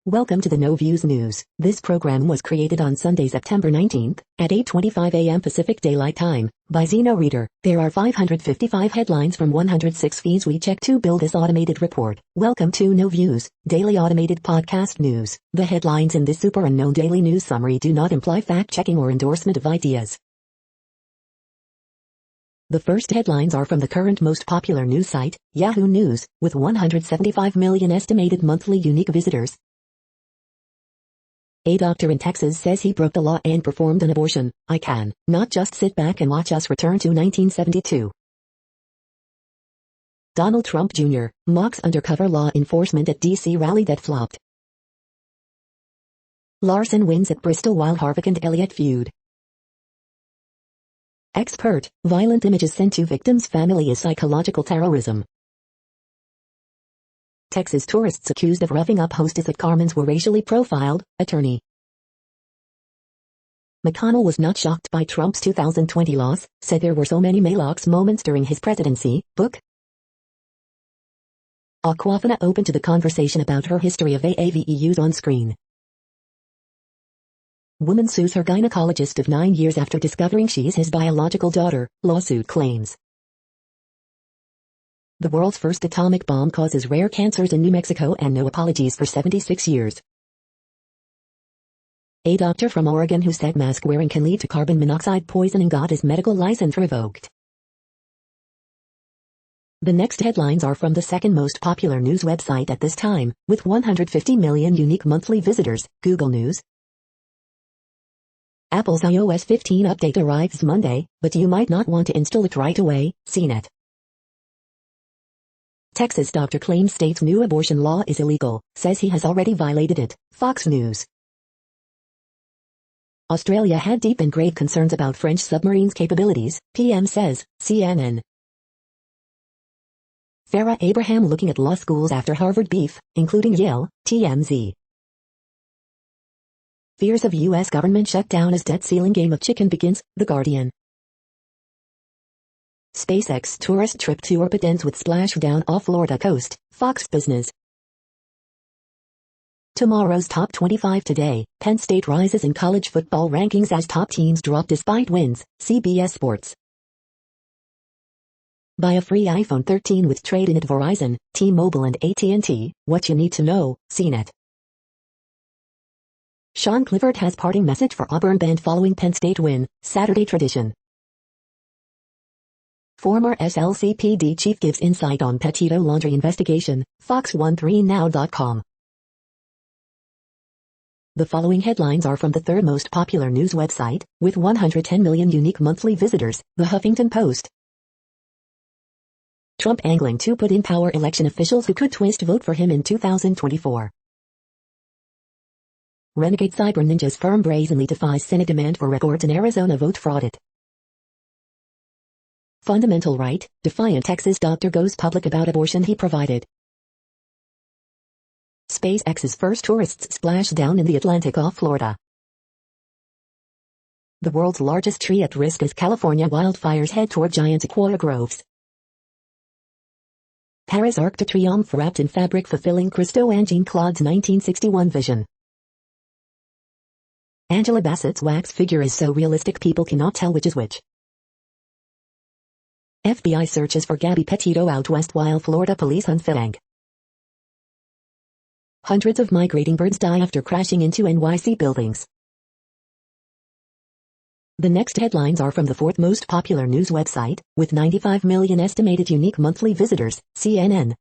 Welcome to the No Views News. This program was created on Sunday, September 19th, at 8:25 a.m. Pacific Daylight Time, by Zeno Reader. There are 555 headlines from 106 feeds we check to build this automated report. Welcome to No Views, daily automated podcast news. The headlines in this super unknown daily news summary do not imply fact-checking or endorsement of ideas. The first headlines are from the current most popular news site, Yahoo News, with 175 million estimated monthly unique visitors. A doctor in Texas says he broke the law and performed an abortion. I can not just sit back and watch us return to 1972. Donald Trump Jr. mocks undercover law enforcement at D.C. rally that flopped. Larson wins at Bristol while Harvick and Elliott feud. Expert, violent images sent to victims' family is psychological terrorism. Texas tourists accused of roughing up hostess at Carmen's were racially profiled, attorney. McConnell was not shocked by Trump's 2020 loss, said there were so many Maalox moments during his presidency. Book. Aquafina open to the conversation about her history of AAVEUs on screen. Woman sues her gynecologist of 9 years after discovering she's his biological daughter, lawsuit claims. The world's first atomic bomb causes rare cancers in New Mexico and no apologies for 76 years. A doctor from Oregon who said mask wearing can lead to carbon monoxide poisoning got his medical license revoked. The next headlines are from the second most popular news website at this time, with 150 million unique monthly visitors, Google News. Apple's iOS 15 update arrives Monday, but you might not want to install it right away, CNET. Texas doctor claims state's new abortion law is illegal, says he has already violated it, Fox News. Australia had deep and grave concerns about French submarines' capabilities, PM says, CNN. Farrah Abraham looking at law schools after Harvard beef, including Yale, TMZ. Fears of U.S. government shutdown as debt ceiling game of chicken begins, The Guardian. SpaceX tourist trip to orbit ends with splashdown off Florida coast, Fox Business. Tomorrow's top 25 today, Penn State rises in college football rankings as top teams drop despite wins, CBS Sports. Buy a free iPhone 13 with trade-in at Verizon, T-Mobile and AT&T, what you need to know, CNET. Sean Clifford has parting message for Auburn band following Penn State win, Saturday tradition. Former SLCPD chief gives insight on Petito laundry investigation, Fox13now.com. The following headlines are from the third most popular news website, with 110 million unique monthly visitors, The Huffington Post. Trump angling to put in power election officials who could twist vote for him in 2024. Renegade cyber ninjas firm brazenly defies Senate demand for records in Arizona vote fraud. Fundamental right, defiant Texas doctor goes public about abortion he provided. SpaceX's first tourists splash down in the Atlantic off Florida. The world's largest tree at risk as California wildfires head toward giant sequoia groves. Paris Arc de Triomphe wrapped in fabric fulfilling Christo and Jean-Claude's 1961 vision. Angela Bassett's wax figure is so realistic people cannot tell which is which. FBI searches for Gabby Petito out west while Florida police hunt Fidang. Hundreds of migrating birds die after crashing into NYC buildings. The next headlines are from the fourth most popular news website, with 95 million estimated unique monthly visitors, CNN.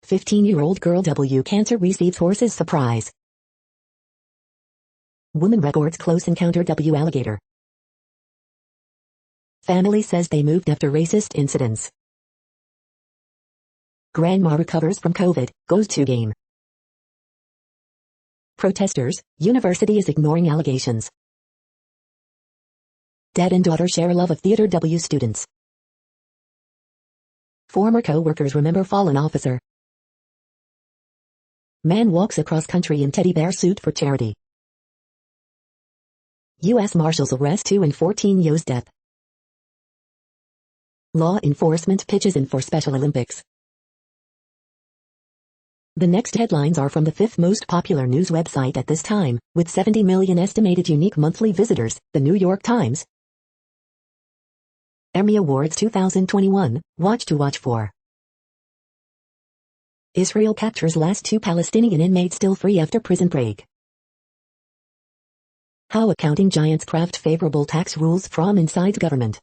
15-year-old girl W cancer receives horse's surprise. Woman records close encounter W alligator. Family says they moved after racist incidents. Grandma recovers from COVID, goes to game. Protesters, university is ignoring allegations. Dad and daughter share love of theater W students. Former co-workers remember fallen officer. Man walks across country in teddy bear suit for charity. U.S. Marshals arrest 2 and 14-year-olds death. Law enforcement pitches in for Special Olympics. The next headlines are from the fifth most popular news website at this time, with 70 million estimated unique monthly visitors, The New York Times. Emmy Awards 2021, Watch to Watch for. Israel captures last two Palestinian inmates still free after prison break. How accounting giants craft favorable tax rules from inside government.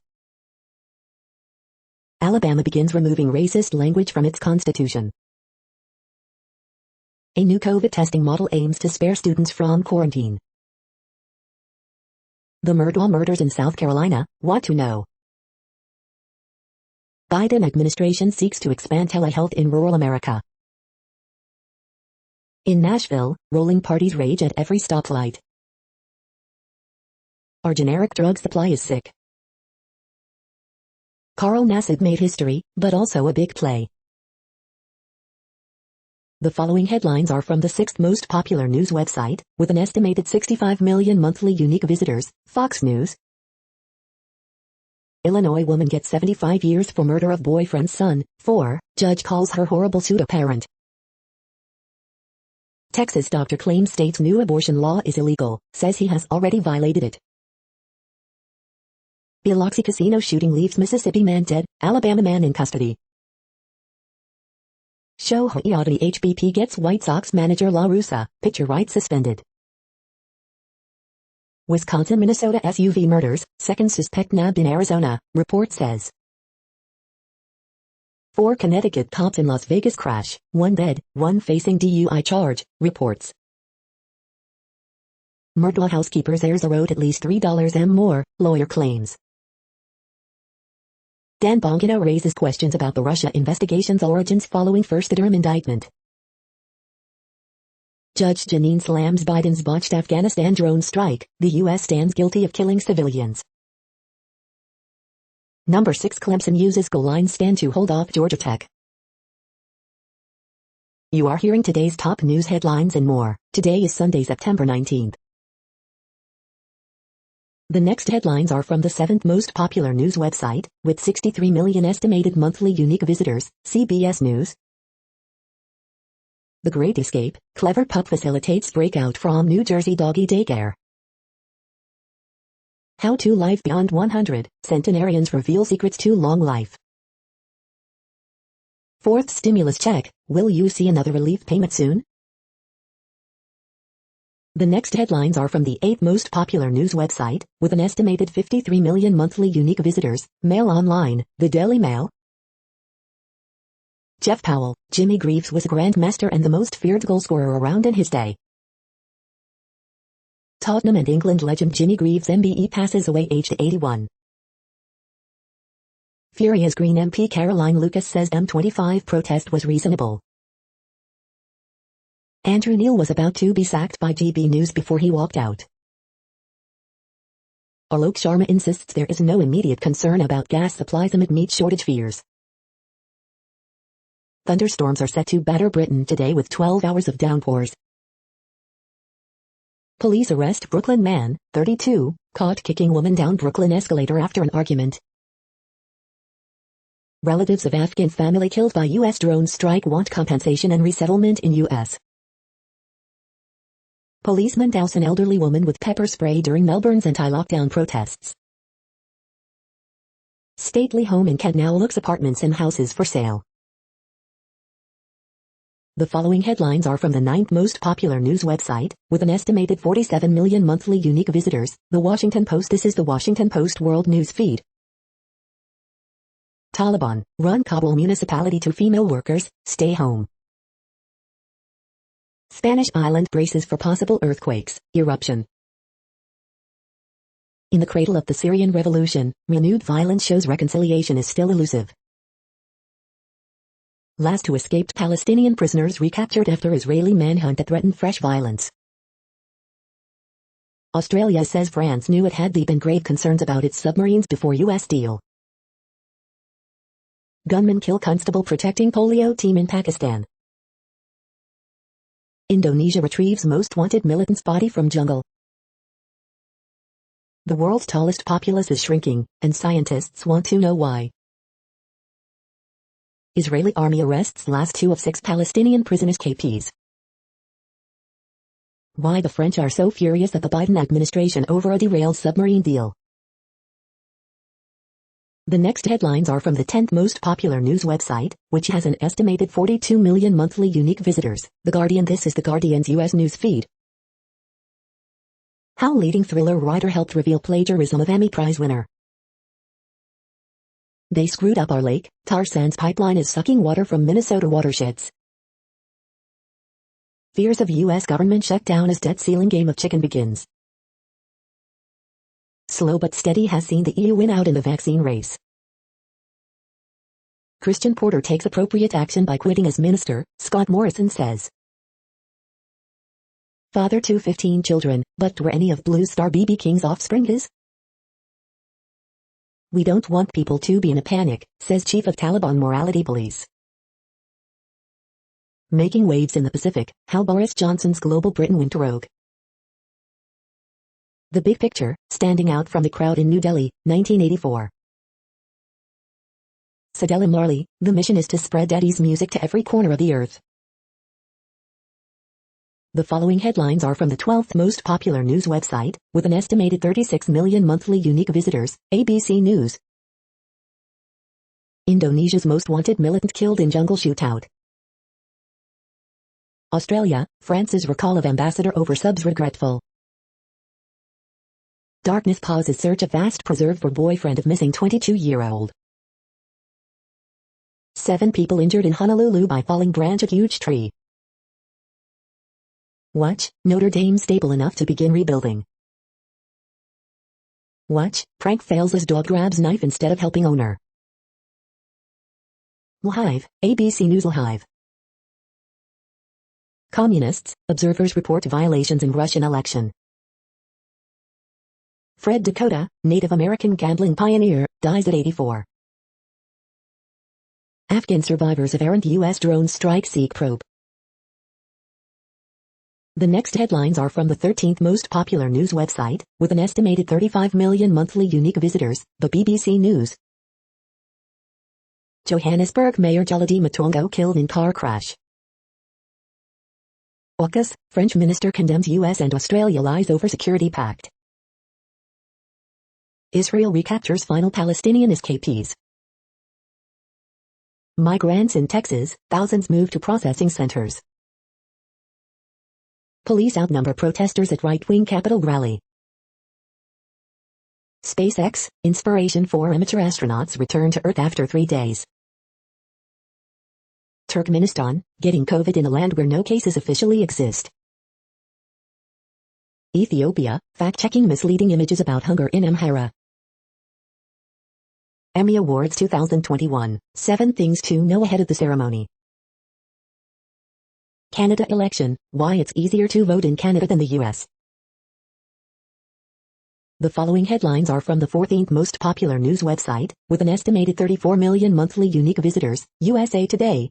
Alabama begins removing racist language from its constitution. A new COVID testing model aims to spare students from quarantine. The Murdaugh murders in South Carolina, what to know. Biden administration seeks to expand telehealth in rural America. In Nashville, rolling parties rage at every stoplight. Our generic drug supply is sick. Carl Nassib made history, but also a big play. The following headlines are from the sixth most popular news website, with an estimated 65 million monthly unique visitors, Fox News. Illinois woman gets 75 years for murder of boyfriend's son, 4, judge calls her horrible pseudo-parent. Texas doctor claims state's new abortion law is illegal, says he has already violated it. Biloxi casino shooting leaves Mississippi man dead, Alabama man in custody. Shohei Ohtani HBP gets White Sox manager La Russa, pitcher rights suspended. Wisconsin-Minnesota SUV murders, second suspect nabbed in Arizona, report says. 4 Connecticut cops in Las Vegas crash, 1 dead, 1 facing DUI charge, reports. Murdaugh housekeeper's heirs are owed at least $3 more, lawyer claims. Dan Bongino raises questions about the Russia investigation's origins following first-term indictment. Judge Janine slams Biden's botched Afghanistan drone strike, the U.S. stands guilty of killing civilians. Number 6 Clemson uses goal line stand to hold off Georgia Tech. You are hearing today's top news headlines and more. Today is Sunday, September 19th. The next headlines are from the 7th most popular news website, with 63 million estimated monthly unique visitors, CBS News. The Great Escape, clever pup facilitates breakout from New Jersey doggy daycare. How to live beyond 100, centenarians reveal secrets to long life. 4th stimulus check, will you see another relief payment soon? The next headlines are from the 8th most popular news website, with an estimated 53 million monthly unique visitors, Mail Online, the Daily Mail. Jeff Powell, Jimmy Greaves was a grandmaster and the most feared goalscorer around in his day. Tottenham and England legend Jimmy Greaves MBE passes away aged 81. Furious Green MP Caroline Lucas says M25 protest was reasonable. Andrew Neil was about to be sacked by GB News before he walked out. Alok Sharma insists there is no immediate concern about gas supplies amid meat shortage fears. Thunderstorms are set to batter Britain today with 12 hours of downpours. Police arrest Brooklyn man, 32, caught kicking woman down Brooklyn escalator after an argument. Relatives of Afghan family killed by U.S. drone strike want compensation and resettlement in U.S. Policemen douse an elderly woman with pepper spray during Melbourne's anti-lockdown protests. Stately home in Kent now looks apartments and houses for sale. The following headlines are from the 9th most popular news website, with an estimated 47 million monthly unique visitors, The Washington Post. This is the Washington Post World News Feed. Taliban, run Kabul municipality to female workers, stay home. Spanish island braces for possible earthquakes, eruption. In the cradle of the Syrian revolution, renewed violence shows reconciliation is still elusive. Last two escaped Palestinian prisoners recaptured after Israeli manhunt that threatened fresh violence. Australia says France knew it had been grave concerns about its submarines before U.S. deal. Gunman kill constable protecting polio team in Pakistan. Indonesia retrieves most wanted militant's body from jungle. The world's tallest populace is shrinking, and scientists want to know why. Israeli army arrests last 2 of 6 Palestinian prison escapees. Why the French are so furious at the Biden administration over a derailed submarine deal. The next headlines are from the 10th most popular news website, which has an estimated 42 million monthly unique visitors, The Guardian. This is The Guardian's U.S. news feed. How leading thriller writer helped reveal plagiarism of Emmy Prize winner. They screwed up our lake. Tar sands pipeline is sucking water from Minnesota watersheds. Fears of U.S. government shutdown as debt ceiling game of chicken begins. Slow but steady has seen the EU win out in the vaccine race. Christian Porter takes appropriate action by quitting as minister, Scott Morrison says. Father to 15 children, but were any of Blue Star BB King's offspring his? We don't want people to be in a panic, says chief of Taliban morality police. Making waves in the Pacific, how Boris Johnson's global Britain went rogue. The big picture, standing out from the crowd in New Delhi, 1984. Cedella Marley, the mission is to spread Daddy's music to every corner of the earth. The following headlines are from the 12th most popular news website, with an estimated 36 million monthly unique visitors, ABC News. Indonesia's most wanted militant killed in jungle shootout. Australia, France's recall of ambassador over subs regretful. Darkness pauses search of vast preserve for boyfriend of missing 22-year-old. 7 people injured in Honolulu by falling branch of huge tree. Watch, Notre Dame stable enough to begin rebuilding. Watch, prank fails as dog grabs knife instead of helping owner. Live, ABC News Live. Communists, observers report violations in Russian election. Fred Dakota, Native American gambling pioneer, dies at 84. Afghan survivors of errant U.S. drone strike seek probe. The next headlines are from the 13th most popular news website, with an estimated 35 million monthly unique visitors, the BBC News. Johannesburg Mayor Jaladi Matongo killed in car crash. AUKUS, French minister condemns U.S. and Australia lies over security pact. Israel recaptures final Palestinian escapees. Migrants in Texas, thousands move to processing centers. Police outnumber protesters at right-wing Capitol rally. SpaceX, inspiration for amateur astronauts return to Earth after 3 days. Turkmenistan, getting COVID in a land where no cases officially exist. Ethiopia, fact-checking misleading images about hunger in Amhara. Emmy Awards 2021, 7 things to know ahead of the ceremony. Canada election, why it's easier to vote in Canada than the U.S. The following headlines are from the 14th most popular news website, with an estimated 34 million monthly unique visitors, USA Today.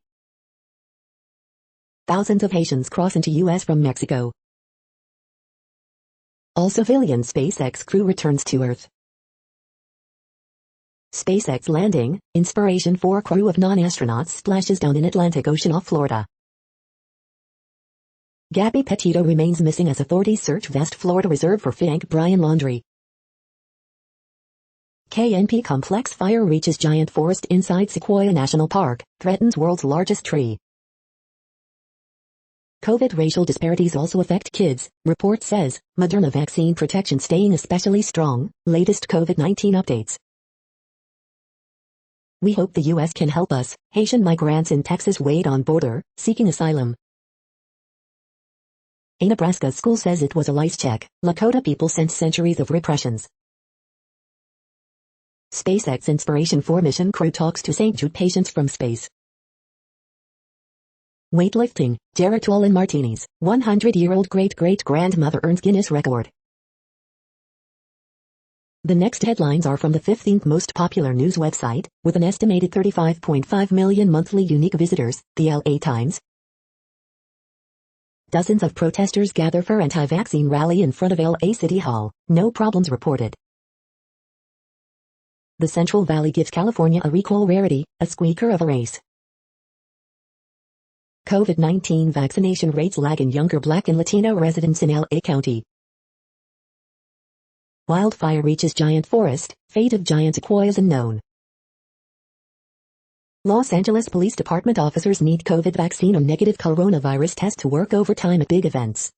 Thousands of Haitians cross into U.S. from Mexico. All civilian SpaceX crew returns to Earth. SpaceX landing, inspiration for crew of non-astronauts splashes down in Atlantic Ocean off Florida. Gabby Petito remains missing as authorities search vast Florida reserve for Frank Bryan laundry. KNP complex fire reaches giant forest inside Sequoia National Park, threatens world's largest tree. COVID racial disparities also affect kids, report says, Moderna vaccine protection staying especially strong, latest COVID-19 updates. We hope the U.S. can help us, Haitian migrants in Texas wait on border, seeking asylum. A Nebraska school says it was a lice check, Lakota people sent centuries of repressions. SpaceX inspiration for mission crew talks to St. Jude patients from space. Weightlifting, Geritol and martinis, 100-year-old great-great-grandmother earns Guinness record. The next headlines are from the 15th most popular news website, with an estimated 35.5 million monthly unique visitors, the LA Times. Dozens of protesters gather for anti-vaccine rally in front of LA City Hall, no problems reported. The Central Valley gives California a recall rarity, a squeaker of a race. COVID-19 vaccination rates lag in younger Black and Latino residents in LA County. Wildfire reaches giant forest, fate of giant sequoias unknown. Los Angeles Police Department officers need COVID vaccine or negative coronavirus test to work overtime at big events.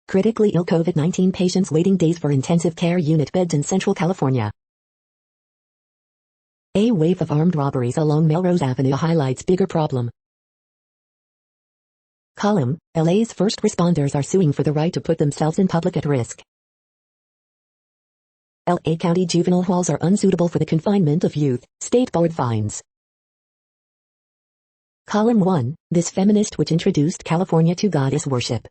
Critically ill COVID-19 patients waiting days for intensive care unit beds in Central California. A wave of armed robberies along Melrose Avenue highlights bigger problem. Column, LA's first responders are suing for the right to put themselves in public at risk. LA County juvenile halls are unsuitable for the confinement of youth, state board finds. Column 1, this feminist which introduced California to goddess worship.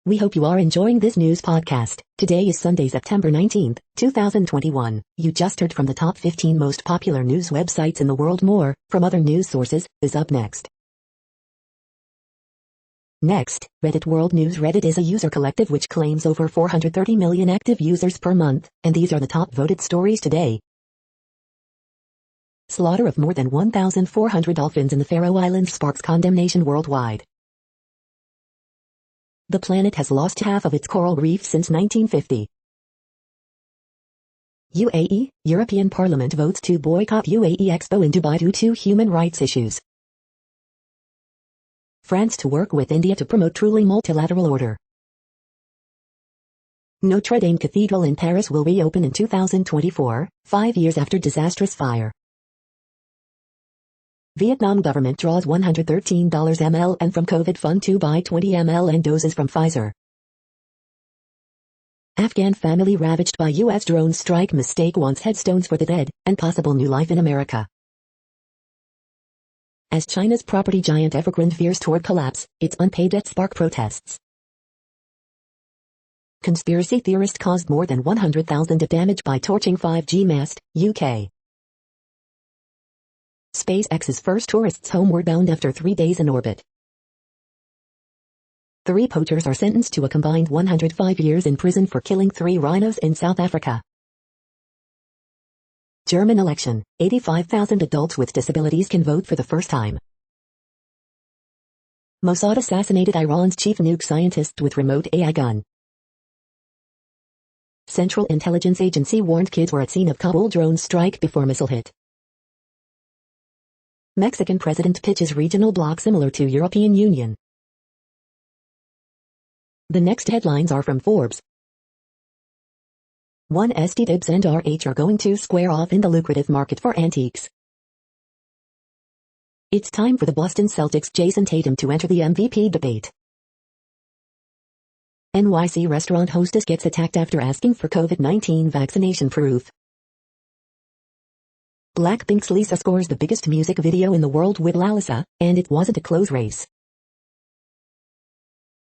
We hope you are enjoying this news podcast. Today is Sunday, September 19th, 2021. You just heard from the top 15 most popular news websites in the world. More, from other news sources, is up next. Next, Reddit World News. Reddit is a user collective which claims over 430 million active users per month, and these are the top voted stories today. Slaughter of more than 1,400 dolphins in the Faroe Islands sparks condemnation worldwide. The planet has lost half of its coral reef since 1950. UAE, European Parliament votes to boycott UAE Expo in Dubai due to human rights issues. France to work with India to promote truly multilateral order. Notre Dame Cathedral in Paris will reopen in 2024, 5 years after disastrous fire. Vietnam government draws $113 ml and from COVID fund to buy 20 ml and doses from Pfizer. Afghan family ravaged by U.S. drone strike. Mistake wants headstones for the dead, and possible new life in America. As China's property giant Evergrande veers toward collapse, its unpaid debt spark protests. Conspiracy theorist caused more than 100,000 of damage by torching 5G mast, UK. SpaceX's first tourists homeward bound after 3 days in orbit. 3 poachers are sentenced to a combined 105 years in prison for killing 3 rhinos in South Africa. German election, 85,000 adults with disabilities can vote for the first time. Mossad assassinated Iran's chief nuke scientist with remote AI gun. Central Intelligence Agency warned kids were at scene of Kabul drone strike before missile hit. Mexican president pitches regional bloc similar to European Union. The next headlines are from Forbes. 1. ST Dibs and RH are going to square off in the lucrative market for antiques. It's time for the Boston Celtics' Jason Tatum to enter the MVP debate. NYC restaurant hostess gets attacked after asking for COVID-19 vaccination proof. Blackpink's Lisa scores the biggest music video in the world with Lalisa, and it wasn't a close race.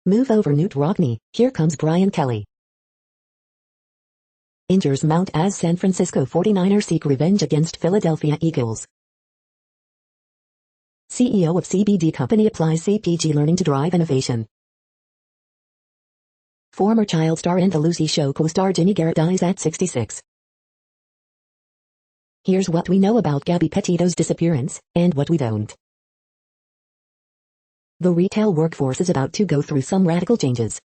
Move over Newt Rockne, here comes Brian Kelly. Injures Mount as San Francisco 49ers seek revenge against Philadelphia Eagles. CEO of CBD company applies CPG learning to drive innovation. Former child star and The Lucy Show co-star Jimmy Garrett dies at 66. Here's what we know about Gabby Petito's disappearance, and what we don't. The retail workforce is about to go through some radical changes.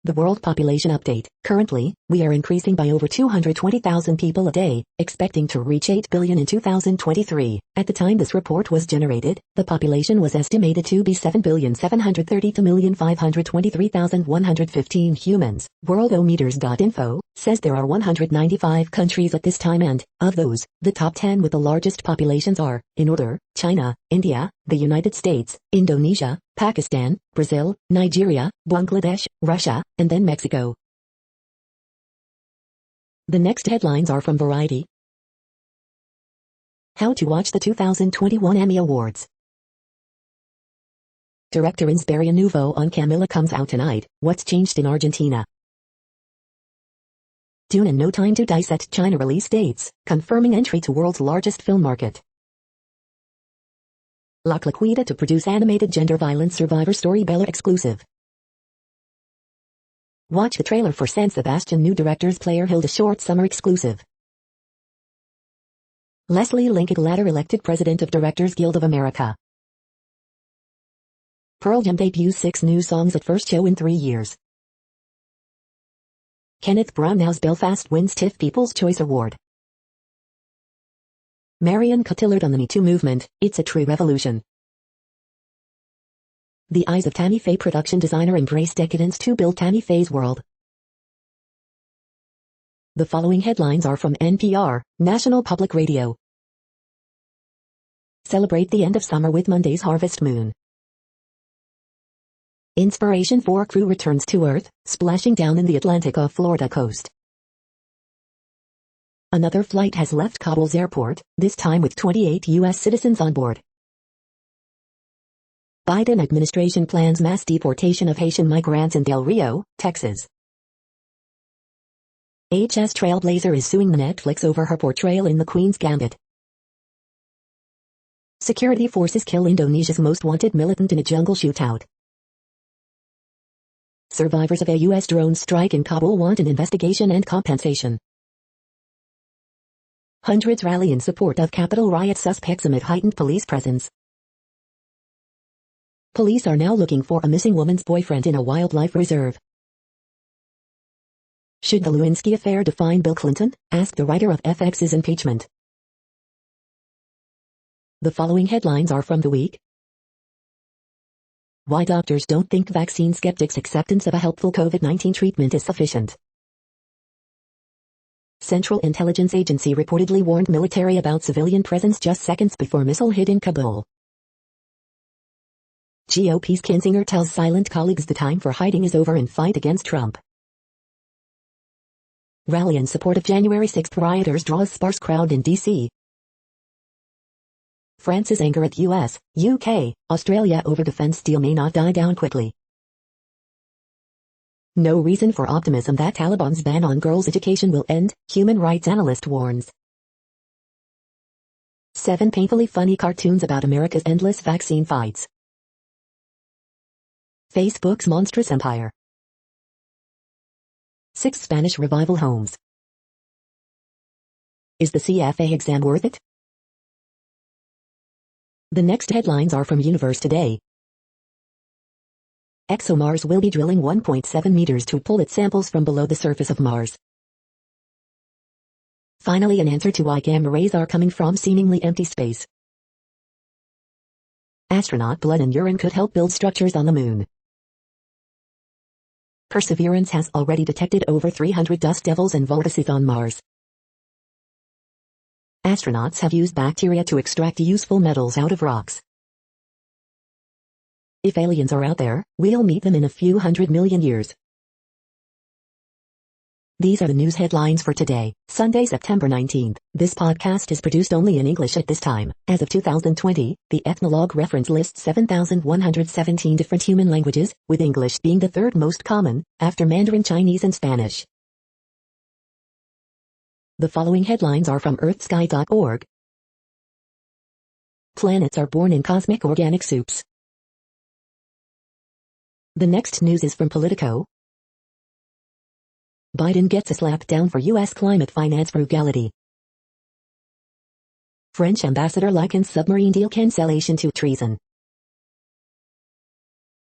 The world population update. Currently, we are increasing by over 220,000 people a day, expecting to reach 8 billion in 2023. At the time this report was generated, the population was estimated to be 7,732,523,115 humans. Worldometers.info says there are 195 countries at this time, and, of those, the top 10 with the largest populations are, in order, China, India, the United States, Indonesia, Pakistan, Brazil, Nigeria, Bangladesh, Russia, and then Mexico. The next headlines are from Variety. How to watch the 2021 Emmy Awards. Director Insperia Nouveau on Camilla comes out tonight. What's changed in Argentina? Dune and No Time to Die set China release dates, confirming entry to world's largest film market. La Claquita to produce animated gender violence survivor story Bella exclusive. Watch the trailer for San Sebastian new director's Player Hilda short summer exclusive. Leslie Linkletter elected President of Directors Guild of America. Pearl Jam debuts 6 new songs at first show in 3 years. Kenneth Branagh's Belfast wins TIFF People's Choice Award. Marion Cotillard on the Me Too movement, it's a true revolution. The Eyes of Tammy Faye production designer embrace decadence to build Tammy Faye's world. The following headlines are from NPR, National Public Radio. Celebrate the end of summer with Monday's harvest moon. Inspiration 4 crew returns to Earth, splashing down in the Atlantic off Florida coast. Another flight has left Kabul's airport, this time with 28 U.S. citizens on board. Biden administration plans mass deportation of Haitian migrants in Del Rio, Texas. HS Trailblazer is suing Netflix over her portrayal in The Queen's Gambit. Security forces kill Indonesia's most wanted militant in a jungle shootout. Survivors of a U.S. drone strike in Kabul want an investigation and compensation. Hundreds rally in support of Capitol riot suspects amid heightened police presence. Police are now looking for a missing woman's boyfriend in a wildlife reserve. Should the Lewinsky affair define Bill Clinton? Asked the writer of FX's impeachment. The following headlines are from The Week. Why doctors don't think vaccine skeptics' acceptance of a helpful COVID-19 treatment is sufficient. Central Intelligence Agency reportedly warned military about civilian presence just seconds before missile hit in Kabul. GOP's Kinzinger tells silent colleagues the time for hiding is over in fight against Trump. Rally in support of January 6th rioters draws sparse crowd in D.C. France's anger at U.S., UK, Australia over defense deal may not die down quickly. No reason for optimism that Taliban's ban on girls' education will end, human rights analyst warns. 7 painfully funny cartoons about America's endless vaccine fights. Facebook's monstrous empire. 6 Spanish revival homes. Is the CFA exam worth it? The next headlines are from Universe Today. ExoMars will be drilling 1.7 meters to pull its samples from below the surface of Mars. Finally, an answer to why gamma rays are coming from seemingly empty space. Astronaut blood and urine could help build structures on the moon. Perseverance has already detected over 300 dust devils and vortices on Mars. Astronauts have used bacteria to extract useful metals out of rocks. If aliens are out there, we'll meet them in a few 100 million years. These are the news headlines for today, Sunday, September 19th. This podcast is produced only in English at this time. As of 2020, the Ethnologue reference lists 7,117 different human languages, with English being the 3rd most common, after Mandarin Chinese and Spanish. The following headlines are from earthsky.org. Planets are born in cosmic organic soups. The next news is from Politico. Biden gets a slap down for U.S. climate finance frugality. French ambassador likens submarine deal cancellation to treason.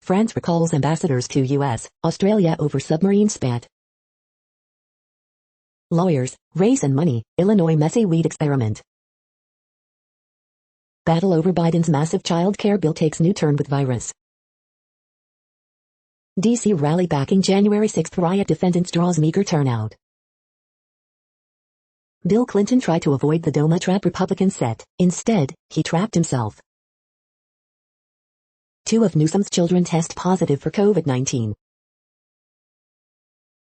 France recalls ambassadors to U.S., Australia over submarine spat. Lawyers, race and money, Illinois messy weed experiment. Battle over Biden's massive child care bill takes new turn with virus. D.C. rally backing January 6th riot defendants draws meager turnout. Bill Clinton tried to avoid the DOMA trap Republicans set. Instead, he trapped himself. 2 of Newsom's children test positive for COVID-19.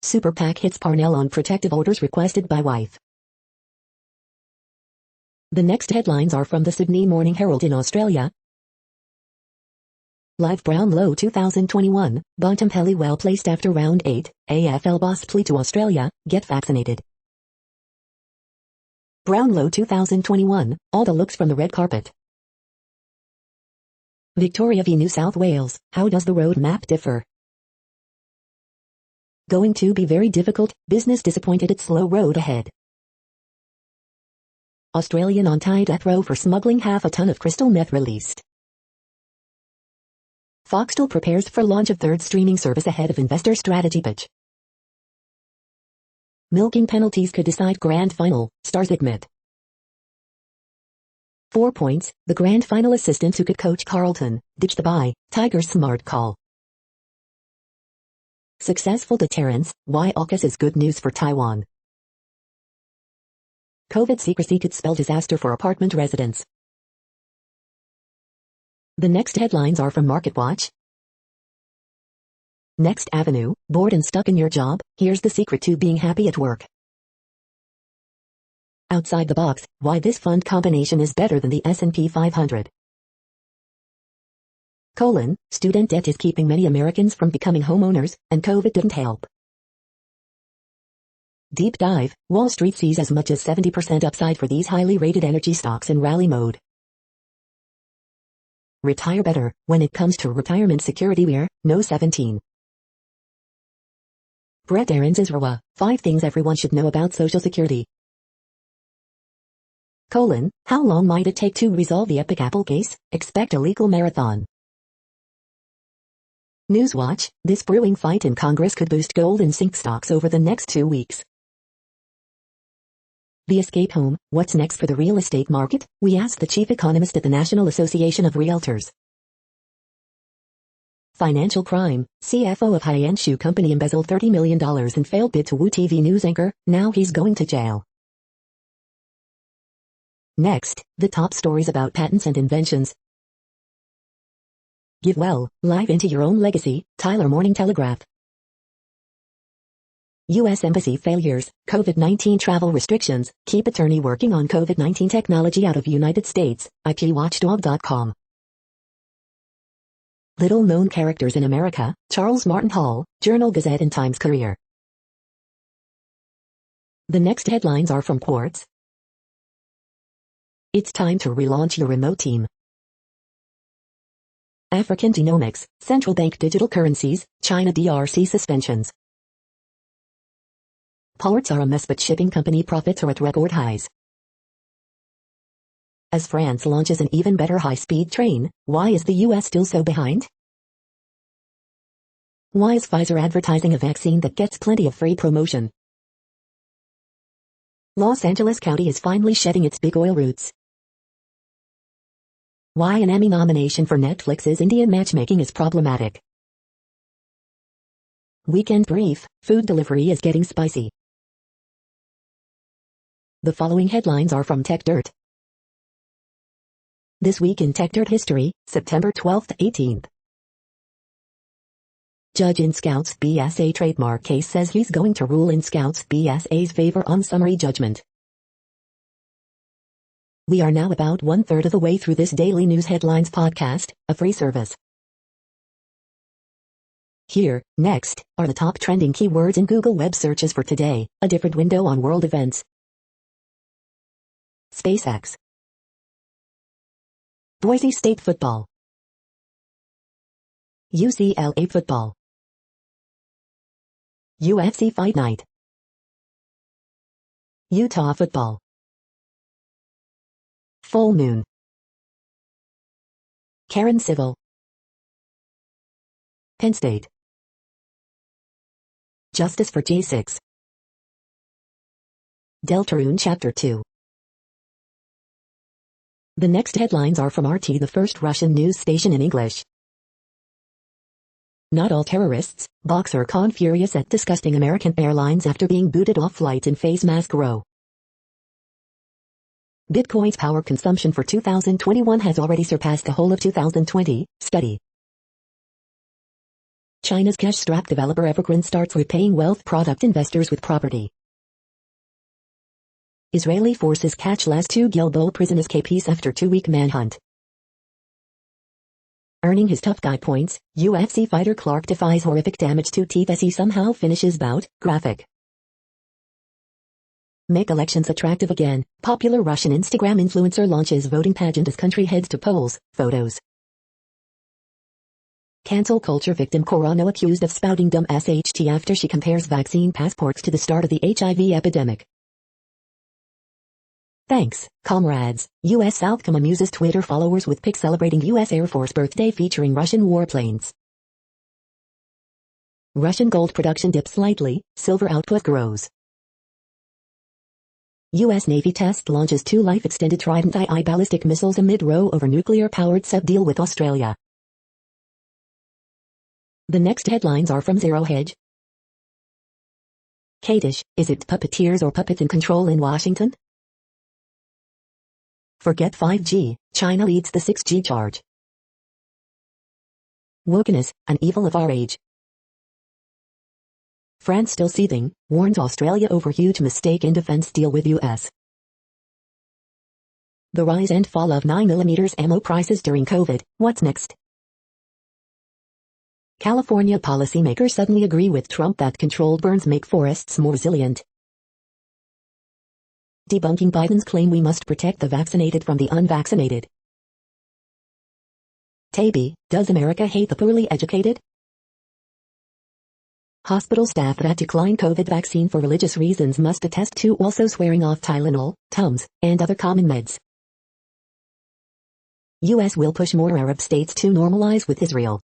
Super PAC hits Parnell on protective orders requested by wife. The next headlines are from the Sydney Morning Herald in Australia. Live Brownlow 2021, Bontempelli well placed after round 8, AFL boss plea to Australia, get vaccinated. Brownlow 2021, all the looks from the red carpet. Victoria v New South Wales, how does the road map differ? Going to be very difficult, business disappointed at slow road ahead. Australian on death row for smuggling half a ton of crystal meth released. Foxtel prepares for launch of third streaming service ahead of investor strategy pitch. Milking penalties could decide grand final, stars admit. 4 points, the grand final assistant who could coach Carlton, ditch the bye, Tiger's smart call. Successful deterrence, why AUKUS is good news for Taiwan. COVID secrecy could spell disaster for apartment residents. The next headlines are from MarketWatch. Next Avenue, bored and stuck in your job, here's the secret to being happy at work. Outside the box, why this fund combination is better than the S&P 500. Student debt is keeping many Americans from becoming homeowners, and COVID didn't help. Deep dive, Wall Street sees as much as 70% upside for these highly rated energy stocks in rally mode. Retire better, when it comes to retirement security we're, no 17. Brett Aaron's Israel, 5 things everyone should know about Social Security. How long might it take to resolve the Epic Apple case? Expect a legal marathon. Newswatch, this brewing fight in Congress could boost gold and zinc stocks over the next 2 weeks. The Escape Home, what's next for the real estate market? We asked the chief economist at the National Association of Realtors. Financial crime, CFO of high-end shoe company embezzled $30 million in failed bid to woo TV news anchor, now he's going to jail. Next, the top stories about patents and inventions. Give well, live into your own legacy, Tyler Morning Telegraph. U.S. Embassy failures, COVID-19 travel restrictions, keep attorney working on COVID-19 technology out of United States, IPWatchdog.com. Little-known characters in America, Charles Martin Hall, Journal-Gazette and Times Courier. The next headlines are from Quartz. It's time to relaunch your remote team. African genomics, central bank digital currencies, China DRC suspensions. Ports are a mess but shipping company profits are at record highs. As France launches an even better high-speed train, why is the US still so behind? Why is Pfizer advertising a vaccine that gets plenty of free promotion? Los Angeles County is finally shedding its big oil roots. Why an Emmy nomination for Netflix's Indian matchmaking is problematic. Weekend brief, food delivery is getting spicy. The following headlines are from TechDirt. This week in TechDirt history, September 12th to 18th. Judge in Scouts BSA trademark case says he's going to rule in Scouts BSA's favor on summary judgment. We are now about 1/3 of the way through this daily news headlines podcast, a free service. Here, next, are the top trending keywords in Google web searches for today, a different window on world events. SpaceX. Boise State football. UCLA football. UFC fight night. Utah football. Full moon. Karen Civil. Penn State. Justice for J6. Deltarune Chapter 2. The next headlines are from RT, the first Russian news station in English. Not all terrorists, boxer Khan furious at disgusting American Airlines after being booted off flight in face mask row. Bitcoin's power consumption for 2021 has already surpassed the whole of 2020, study. China's cash-strapped developer Evergrande starts repaying wealth product investors with property. Israeli forces catch last 2 Gilboa prison escapees after 2-week manhunt. Earning his tough guy points, UFC fighter Clark defies horrific damage to teeth as he somehow finishes bout, graphic. Make elections attractive again, popular Russian Instagram influencer launches voting pageant as country heads to polls, photos. Cancel culture victim Corano accused of spouting dumb SHT after she compares vaccine passports to the start of the HIV epidemic. Thanks, comrades. U.S. Southcom amuses Twitter followers with pics celebrating U.S. Air Force birthday featuring Russian warplanes. Russian gold production dips slightly, silver output grows. U.S. Navy test launches 2 life-extended Trident II ballistic missiles amid row over nuclear-powered sub deal with Australia. The next headlines are from Zero Hedge. Kadish, is it puppeteers or puppets in control in Washington? Forget 5G, China leads the 6G charge. Wokeness, an evil of our age. France still seething, warns Australia over huge mistake in defense deal with US. The rise and fall of 9mm ammo prices during COVID, what's next? California policymakers suddenly agree with Trump that controlled burns make forests more resilient. Debunking Biden's claim we must protect the vaccinated from the unvaccinated. Taby, does America hate the poorly educated? Hospital staff that decline COVID vaccine for religious reasons must attest to also swearing off Tylenol, Tums, and other common meds. U.S. will push more Arab states to normalize with Israel.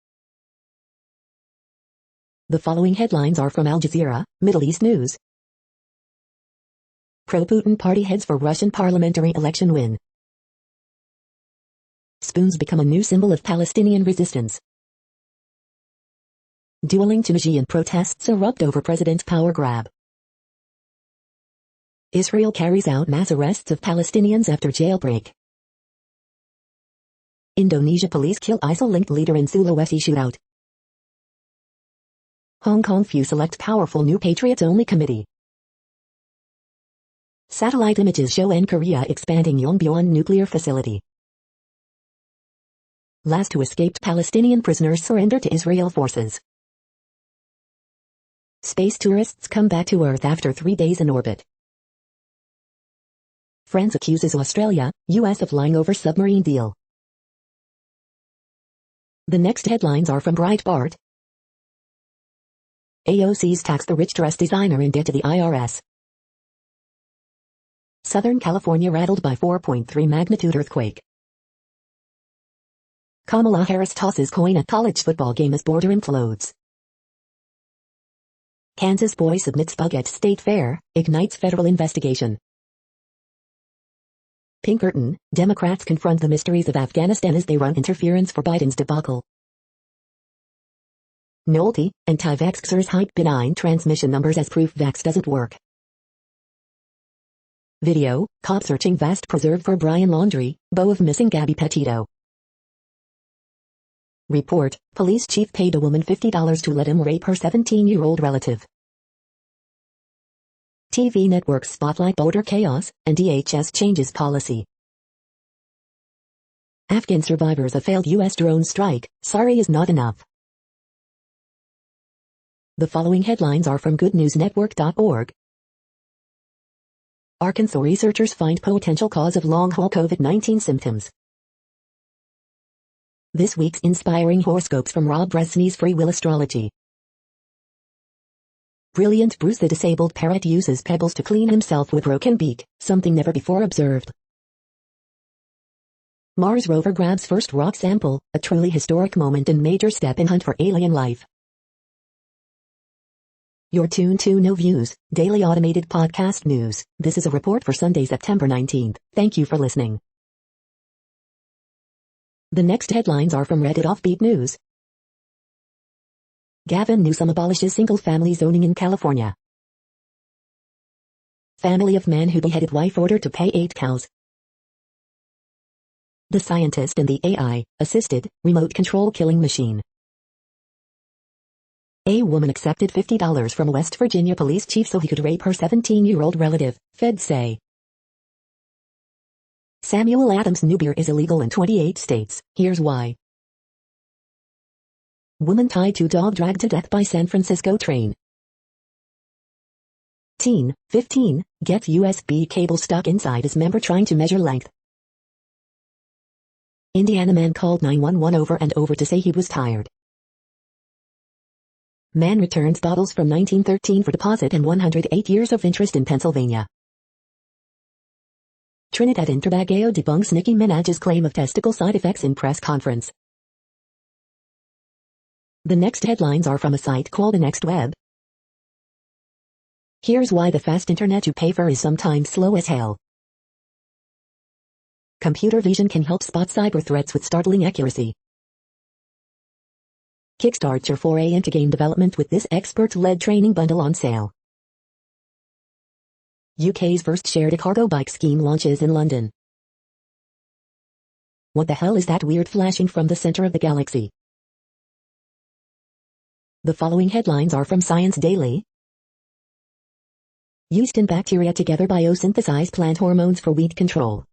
The following headlines are from Al Jazeera, Middle East News. Pro-Putin party heads for Russian parliamentary election win. Spoons become a new symbol of Palestinian resistance. Dueling Tunisian protests erupt over president's power grab. Israel carries out mass arrests of Palestinians after jailbreak. Indonesia police kill ISIL-linked leader in Sulawesi shootout. Hong Kong few select powerful new Patriots-only committee. Satellite images show Korea expanding Yongbyon nuclear facility. Last 2 escaped Palestinian prisoners surrender to Israel forces. Space tourists come back to Earth after 3 days in orbit. France accuses Australia, US of lying over submarine deal. The next headlines are from Breitbart. AOC's tax the rich dress designer in debt to the IRS. Southern California rattled by 4.3 magnitude earthquake. Kamala Harris tosses coin at college football game as border implodes. Kansas boy submits bug at state fair, ignites federal investigation. Pinkerton, Democrats confront the mysteries of Afghanistan as they run interference for Biden's debacle. Nolte, anti-vaxxers hype benign transmission numbers as proof vax doesn't work. Video, cop searching vast preserve for Brian Laundrie, bow of missing Gabby Petito. Report, police chief paid a woman $50 to let him rape her 17-year-old relative. TV networks spotlight border chaos, and DHS changes policy. Afghan survivors of failed U.S. drone strike, sorry is not enough. The following headlines are from goodnewsnetwork.org. Arkansas researchers find potential cause of long-haul COVID-19 symptoms. This week's inspiring horoscopes from Rob Bresney's Free Will Astrology. Brilliant Bruce the disabled parrot uses pebbles to clean himself with broken beak, something never before observed. Mars rover grabs first rock sample, a truly historic moment and major step in hunt for alien life. You're tuned to No Views, daily automated podcast news. This is a report for Sunday, September 19th. Thank you for listening. The next headlines are from Reddit Offbeat News. Gavin Newsom abolishes single-family zoning in California. Family of man who beheaded wife ordered to pay 8 cows. The scientist in the AI-assisted, remote control killing machine. A woman accepted $50 from a West Virginia police chief so he could rape her 17-year-old relative, feds say. Samuel Adams' new beer is illegal in 28 states, here's why. Woman tied to dog dragged to death by San Francisco train. Teen, 15, gets USB cable stuck inside his member trying to measure length. Indiana man called 911 over and over to say he was tired. Man returns bottles from 1913 for deposit and 108 years of interest in Pennsylvania. Trinidad and Tobago debunks Nicki Minaj's claim of testicle side effects in press conference. The next headlines are from a site called the Next Web. Here's why the fast internet you pay for is sometimes slow as hell. Computer vision can help spot cyber threats with startling accuracy. Kickstart your foray into game development with this expert-led training bundle on sale. UK's first shared cargo bike scheme launches in London. What the hell is that weird flashing from the center of the galaxy? The following headlines are from Science Daily. Yeast and bacteria together biosynthesize plant hormones for weed control.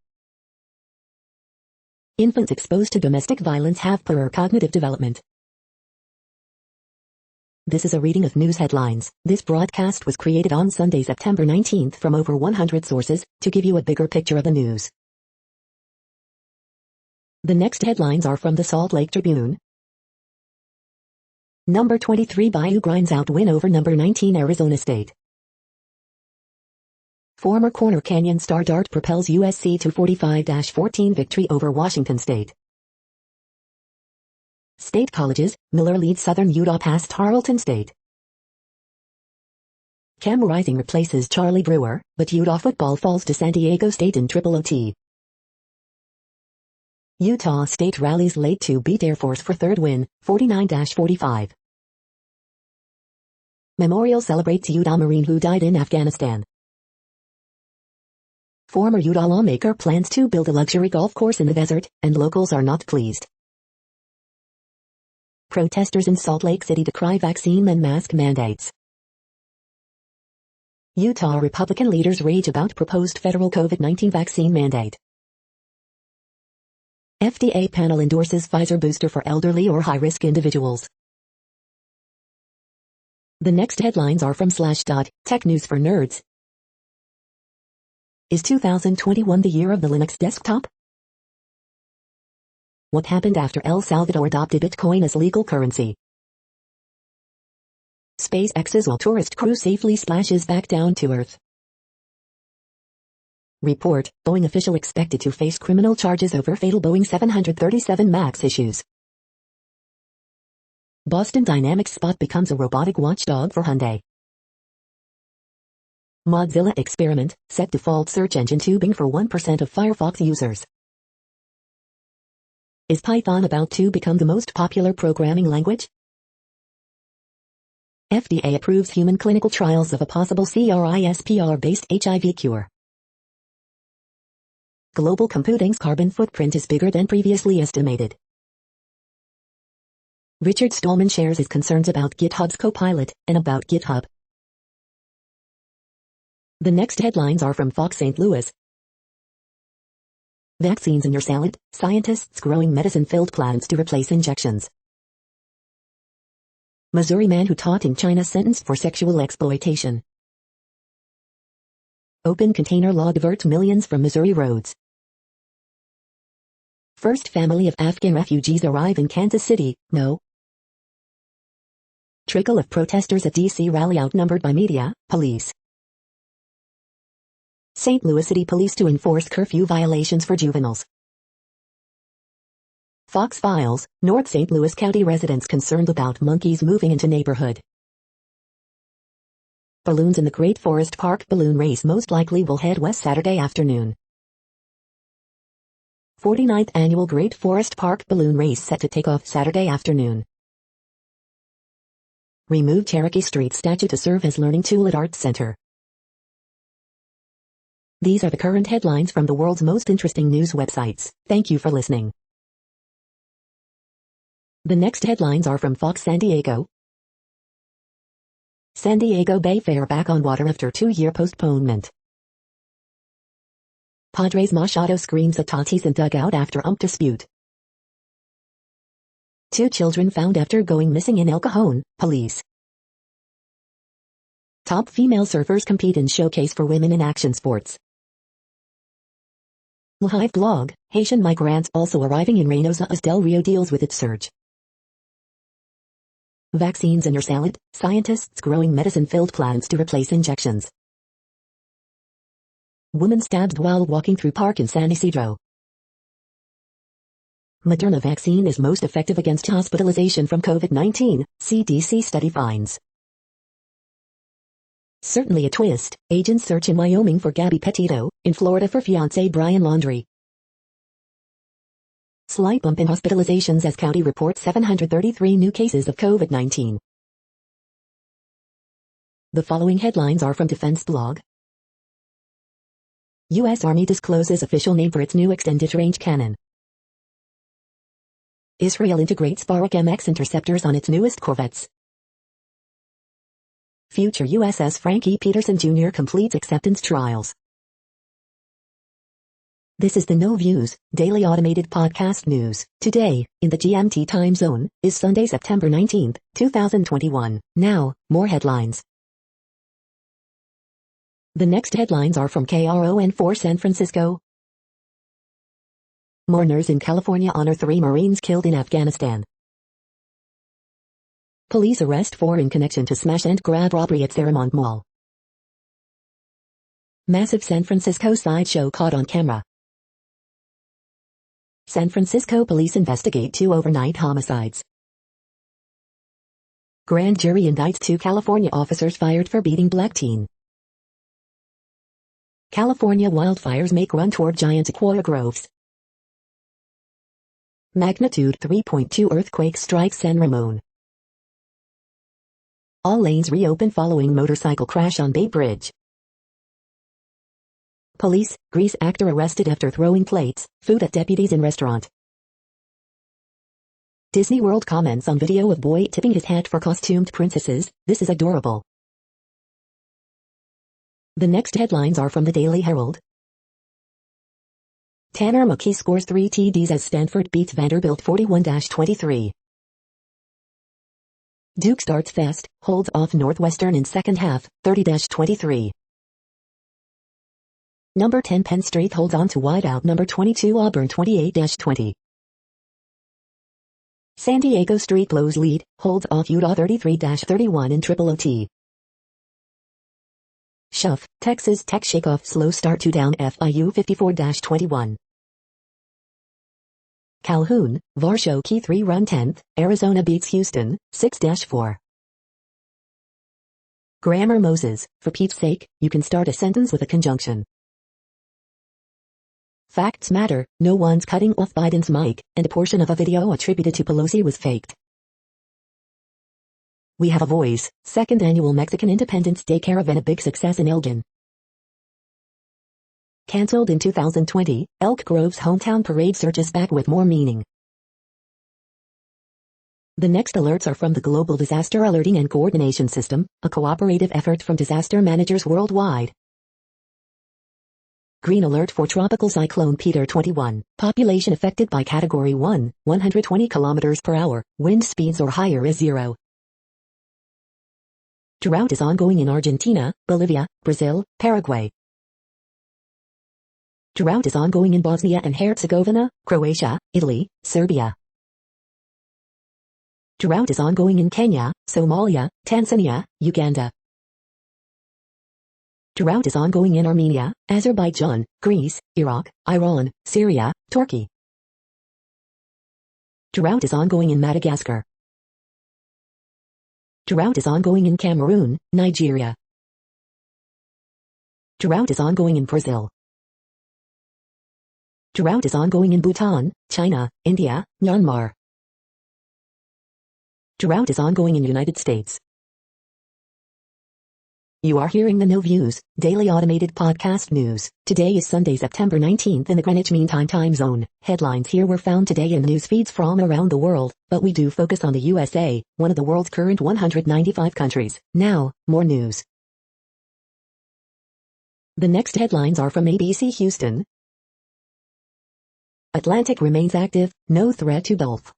Infants exposed to domestic violence have poorer cognitive development. This is a reading of news headlines. This broadcast was created on Sunday, September 19th from over 100 sources, to give you a bigger picture of the news. The next headlines are from the Salt Lake Tribune. Number 23 Bayou grinds out win over number 19 Arizona State. Former Corner Canyon star Dart propels USC to 45-14 victory over Washington State. State colleges, Miller leads Southern Utah past Tarleton State. Cam Rising replaces Charlie Brewer, but Utah football falls to San Diego State in Triple OT. Utah State rallies late to beat Air Force for third win, 49-45. Memorial celebrates Utah Marine who died in Afghanistan. Former Utah lawmaker plans to build a luxury golf course in the desert, and locals are not pleased. Protesters in Salt Lake City decry vaccine and mask mandates. Utah Republican leaders rage about proposed federal COVID-19 vaccine mandate. FDA panel endorses Pfizer booster for elderly or high-risk individuals. The next headlines are from Slashdot, Tech News for Nerds. Is 2021 the year of the Linux desktop? What happened after El Salvador adopted Bitcoin as legal currency? SpaceX's tourist crew safely splashes back down to Earth. Report, Boeing official expected to face criminal charges over fatal Boeing 737 MAX issues. Boston Dynamics Spot becomes a robotic watchdog for Hyundai. Mozilla experiment, set default search engine to Bing for 1% of Firefox users. Is Python about to become the most popular programming language? FDA approves human clinical trials of a possible CRISPR-based HIV cure. Global computing's carbon footprint is bigger than previously estimated. Richard Stallman shares his concerns about GitHub's Copilot, and about GitHub. The next headlines are from Fox St. Louis. Vaccines in your salad, scientists growing medicine-filled plants to replace injections. Missouri man who taught in China sentenced for sexual exploitation. Open container law diverts millions from Missouri roads. First family of Afghan refugees arrive in Kansas City, no. Trickle of protesters at D.C. rally outnumbered by media, police. St. Louis City Police to enforce curfew violations for juveniles. Fox Files, North St. Louis County residents concerned about monkeys moving into neighborhood. Balloons in the Great Forest Park balloon race most likely will head west Saturday afternoon. 49th Annual Great Forest Park balloon race set to take off Saturday afternoon. Remove Cherokee Street statue to serve as learning tool at Arts Center. These are the current headlines from the world's most interesting news websites. Thank you for listening. The next headlines are from Fox San Diego. San Diego Bay Fair back on water after 2-year postponement. Padres Machado screams at Tatis in dugout after ump dispute. 2 children found after going missing in El Cajon, police. Top female surfers compete in showcase for women in action sports. Hive blog, Haitian migrants also arriving in Reynosa as Del Rio deals with its surge. Vaccines in your salad, scientists growing medicine-filled plants to replace injections. Woman stabbed while walking through park in San Isidro. Moderna vaccine is most effective against hospitalization from COVID-19, CDC study finds. Certainly a twist, agents search in Wyoming for Gabby Petito, in Florida for fiancé Brian Laundrie. Slight bump in hospitalizations as county reports 733 new cases of COVID-19. The following headlines are from Defense Blog. U.S. Army discloses official name for its new extended-range cannon. Israel integrates Barak MX interceptors on its newest corvettes. Future USS Frankie Peterson Jr. completes acceptance trials. This is the No Views, daily automated podcast news. Today, in the GMT time zone, is Sunday, September 19, 2021. Now, more headlines. The next headlines are from KRON4 San Francisco. Mourners in California honor 3 Marines killed in Afghanistan. Police arrest 4 in connection to smash and grab robbery at Fairmont Mall. Massive San Francisco sideshow caught on camera. San Francisco police investigate 2 overnight homicides. Grand jury indicts 2 California officers fired for beating black teen. California wildfires make run toward giant sequoia groves. Magnitude 3.2 earthquake strikes San Ramon. All lanes reopen following motorcycle crash on Bay Bridge. Police, Grease actor arrested after throwing plates, food at deputies in restaurant. Disney World comments on video of boy tipping his hat for costumed princesses, this is adorable. The next headlines are from the Daily Herald. Tanner McKee scores 3 TDs as Stanford beats Vanderbilt 41-23. Duke starts fast, holds off Northwestern in second half, 30-23. Number 10 Penn State holds on to wideout number 22 Auburn 28-20. San Diego State blows lead, holds off Utah 33-31 in Triple OT. Shuff, Texas Tech shakeoff slow start to down FIU 54-21. Calhoun, Varsho key 3-run 10th, Arizona beats Houston, 6-4. Grammar Moses, for Pete's sake, you can start a sentence with a conjunction. Facts matter, no one's cutting off Biden's mic, and a portion of a video attributed to Pelosi was faked. We have a voice, second annual Mexican Independence Day caravan a big success in Elgin. Cancelled in 2020, Elk Grove's hometown parade surges back with more meaning. The next alerts are from the Global Disaster Alerting and Coordination System, a cooperative effort from disaster managers worldwide. Green alert for Tropical Cyclone Peter 21, population affected by Category 1, 120 km per hour, wind speeds or higher is 0. Drought is ongoing in Argentina, Bolivia, Brazil, Paraguay. Drought is ongoing in Bosnia and Herzegovina, Croatia, Italy, Serbia. Drought is ongoing in Kenya, Somalia, Tanzania, Uganda. Drought is ongoing in Armenia, Azerbaijan, Greece, Iraq, Iran, Syria, Turkey. Drought is ongoing in Madagascar. Drought is ongoing in Cameroon, Nigeria. Drought is ongoing in Brazil. Drought is ongoing in Bhutan, China, India, Myanmar. Drought is ongoing in United States. You are hearing the No Views, daily automated podcast news. Today is Sunday, September 19th in the Greenwich Mean Time zone. Headlines here were found today in news feeds from around the world, but we do focus on the USA, one of the world's current 195 countries. Now, more news. The next headlines are from ABC Houston. Atlantic remains active, no threat to Gulf.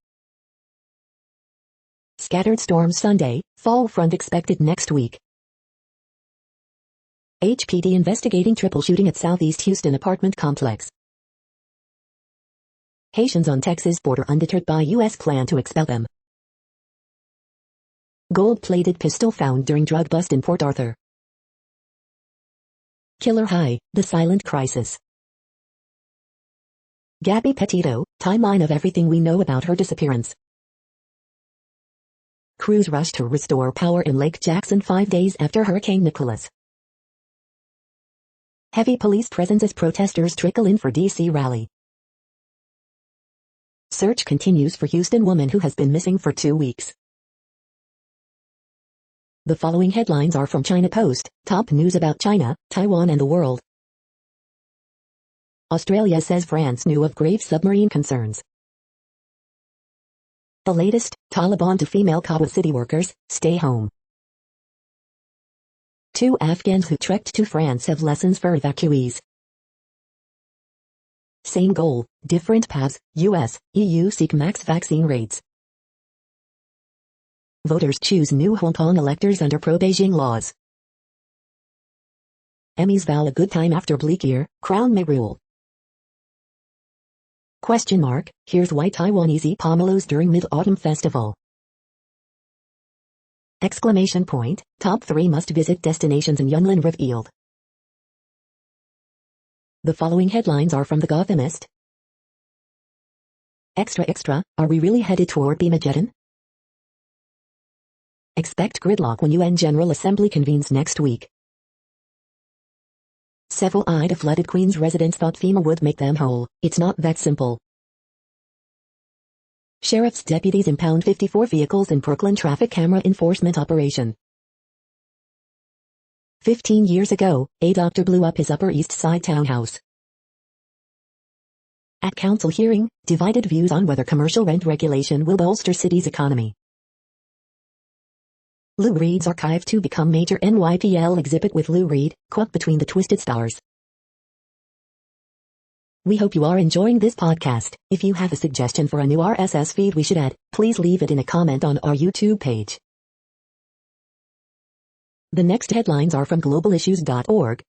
Scattered storms Sunday, fall front expected next week. HPD investigating triple shooting at Southeast Houston apartment complex. Haitians on Texas border undeterred by U.S. plan to expel them. Gold-plated pistol found during drug bust in Port Arthur. Killer High, The Silent Crisis. Gabby Petito, timeline of everything we know about her disappearance. Crews rush to restore power in Lake Jackson 5 days after Hurricane Nicholas. Heavy police presence as protesters trickle in for D.C. rally. Search continues for Houston woman who has been missing for 2 weeks. The following headlines are from China Post, top news about China, Taiwan and the world. Australia says France knew of grave submarine concerns. The latest, Taliban to female Kabul city workers, stay home. 2 Afghans who trekked to France have lessons for evacuees. Same goal, different paths, US, EU seek max vaccine rates. Voters choose new Hong Kong electors under pro-Beijing laws. Emmys vow a good time after bleak year, Crown may rule. Question mark, here's why Taiwanese eat pomelos during Mid-Autumn Festival. Exclamation point, top 3 must-visit destinations in Yunlin revealed. The following headlines are from The Gothamist. Extra extra, are we really headed toward Beamageddon? Expect gridlock when UN General Assembly convenes next week. Several Ida flooded Queens residents thought FEMA would make them whole. It's not that simple. Sheriff's deputies impound 54 vehicles in Brooklyn traffic camera enforcement operation. 15 years ago, a doctor blew up his Upper East Side townhouse. At council hearing, divided views on whether commercial rent regulation will bolster city's economy. Lou Reed's archive to become major NYPL exhibit with Lou Reed, caught between the twisted stars. We hope you are enjoying this podcast. If you have a suggestion for a new RSS feed we should add, please leave it in a comment on our YouTube page. The next headlines are from globalissues.org.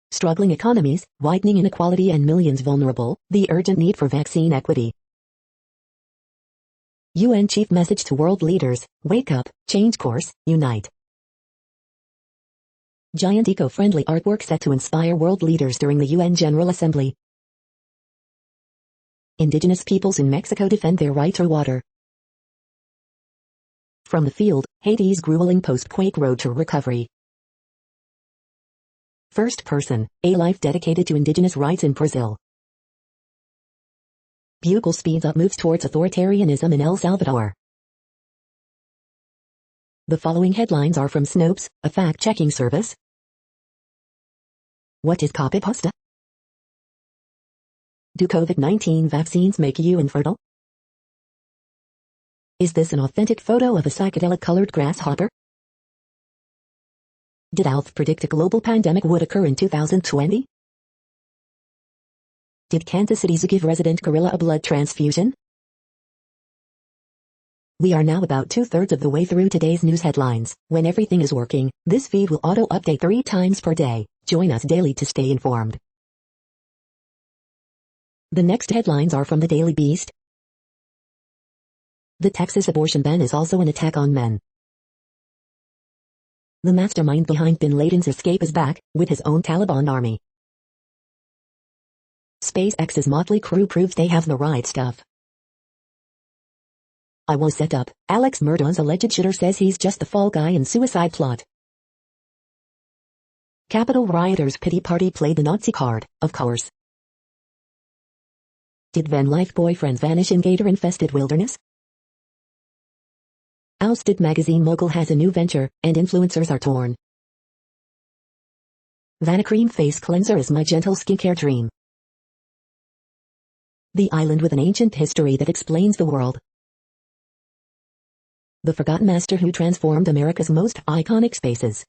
Struggling economies, widening inequality and millions vulnerable, the urgent need for vaccine equity. UN chief message to world leaders, wake up, change course, unite. Giant eco-friendly artwork set to inspire world leaders during the UN General Assembly. Indigenous peoples in Mexico defend their right to water. From the field, Haiti's grueling post-quake road to recovery. First person, a life dedicated to indigenous rights in Brazil. Bugle speeds up moves towards authoritarianism in El Salvador. The following headlines are from Snopes, a fact-checking service. What is copypasta? Do COVID-19 vaccines make you infertile? Is this an authentic photo of a psychedelic-colored grasshopper? Did ALF predict a global pandemic would occur in 2020? Did Kansas City Zoo give resident gorilla a blood transfusion? We are now about 2/3 of the way through today's news headlines. When everything is working, this feed will auto-update 3 times per day. Join us daily to stay informed. The next headlines are from the Daily Beast. The Texas abortion ban is also an attack on men. The mastermind behind Bin Laden's escape is back, with his own Taliban army. SpaceX's motley crew proves they have the right stuff. I was set up. Alex Murdaugh's alleged shooter says he's just the fall guy in suicide plot. Capitol rioters' pity party played the Nazi card, of course. Did van life boyfriends vanish in gator-infested wilderness? Ousted magazine mogul has a new venture, and influencers are torn. Vanicream face cleanser is my gentle skincare dream. The island with an ancient history that explains the world. The forgotten master who transformed America's most iconic spaces.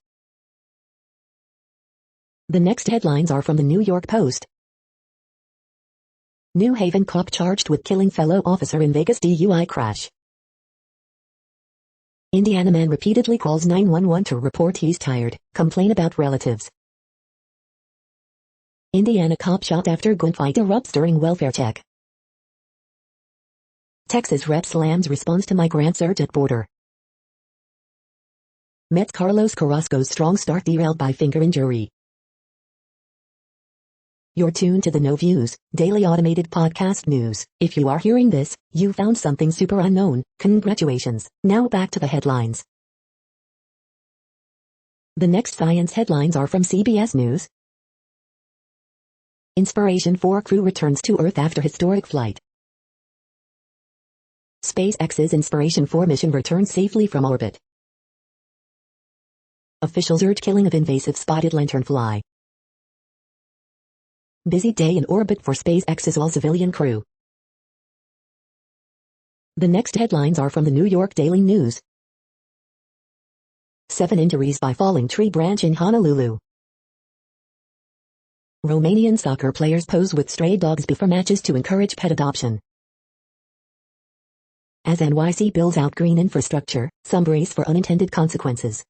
The next headlines are from the New York Post. New Haven cop charged with killing fellow officer in Vegas DUI crash. Indiana man repeatedly calls 911 to report he's tired, complain about relatives. Indiana cop shot after gunfight erupts during welfare check. Texas rep slams response to migrant surge at border. Mets Carlos Carrasco's strong start derailed by finger injury. You're tuned to the No Views, daily automated podcast news. If you are hearing this, you found something super unknown. Congratulations. Now back to the headlines. The next science headlines are from CBS News. Inspiration-4 crew returns to Earth after historic flight. SpaceX's Inspiration-4 mission returns safely from orbit. Officials urge killing of invasive spotted lanternfly. Busy day in orbit for SpaceX's all-civilian crew. The next headlines are from the New York Daily News. 7 injuries by falling tree branch in Honolulu. Romanian soccer players pose with stray dogs before matches to encourage pet adoption. As NYC builds out green infrastructure, some brace for unintended consequences.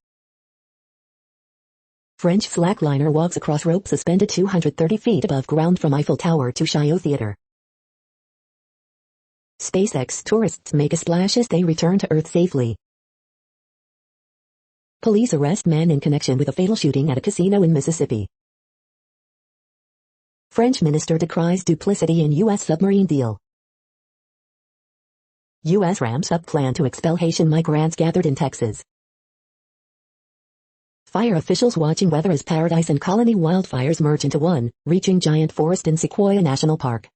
French slackliner walks across rope suspended 230 feet above ground from Eiffel Tower to Chaillot Theater. SpaceX tourists make a splash as they return to Earth safely. Police arrest man in connection with a fatal shooting at a casino in Mississippi. French minister decries duplicity in U.S. submarine deal. U.S. ramps up plan to expel Haitian migrants gathered in Texas. Fire officials watching weather as Paradise and Colony wildfires merge into one, reaching giant forest in Sequoia National Park.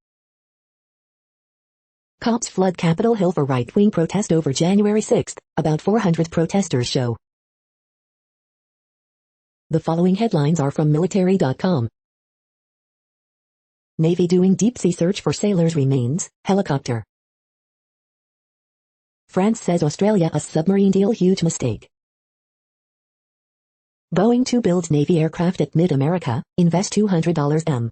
Cops flood Capitol Hill for right-wing protest over January 6, about 400 protesters show. The following headlines are from military.com. Navy doing deep-sea search for sailors' remains, helicopter. France says Australia's submarine deal huge mistake. Boeing to build Navy aircraft at Mid-America, invest $200 M.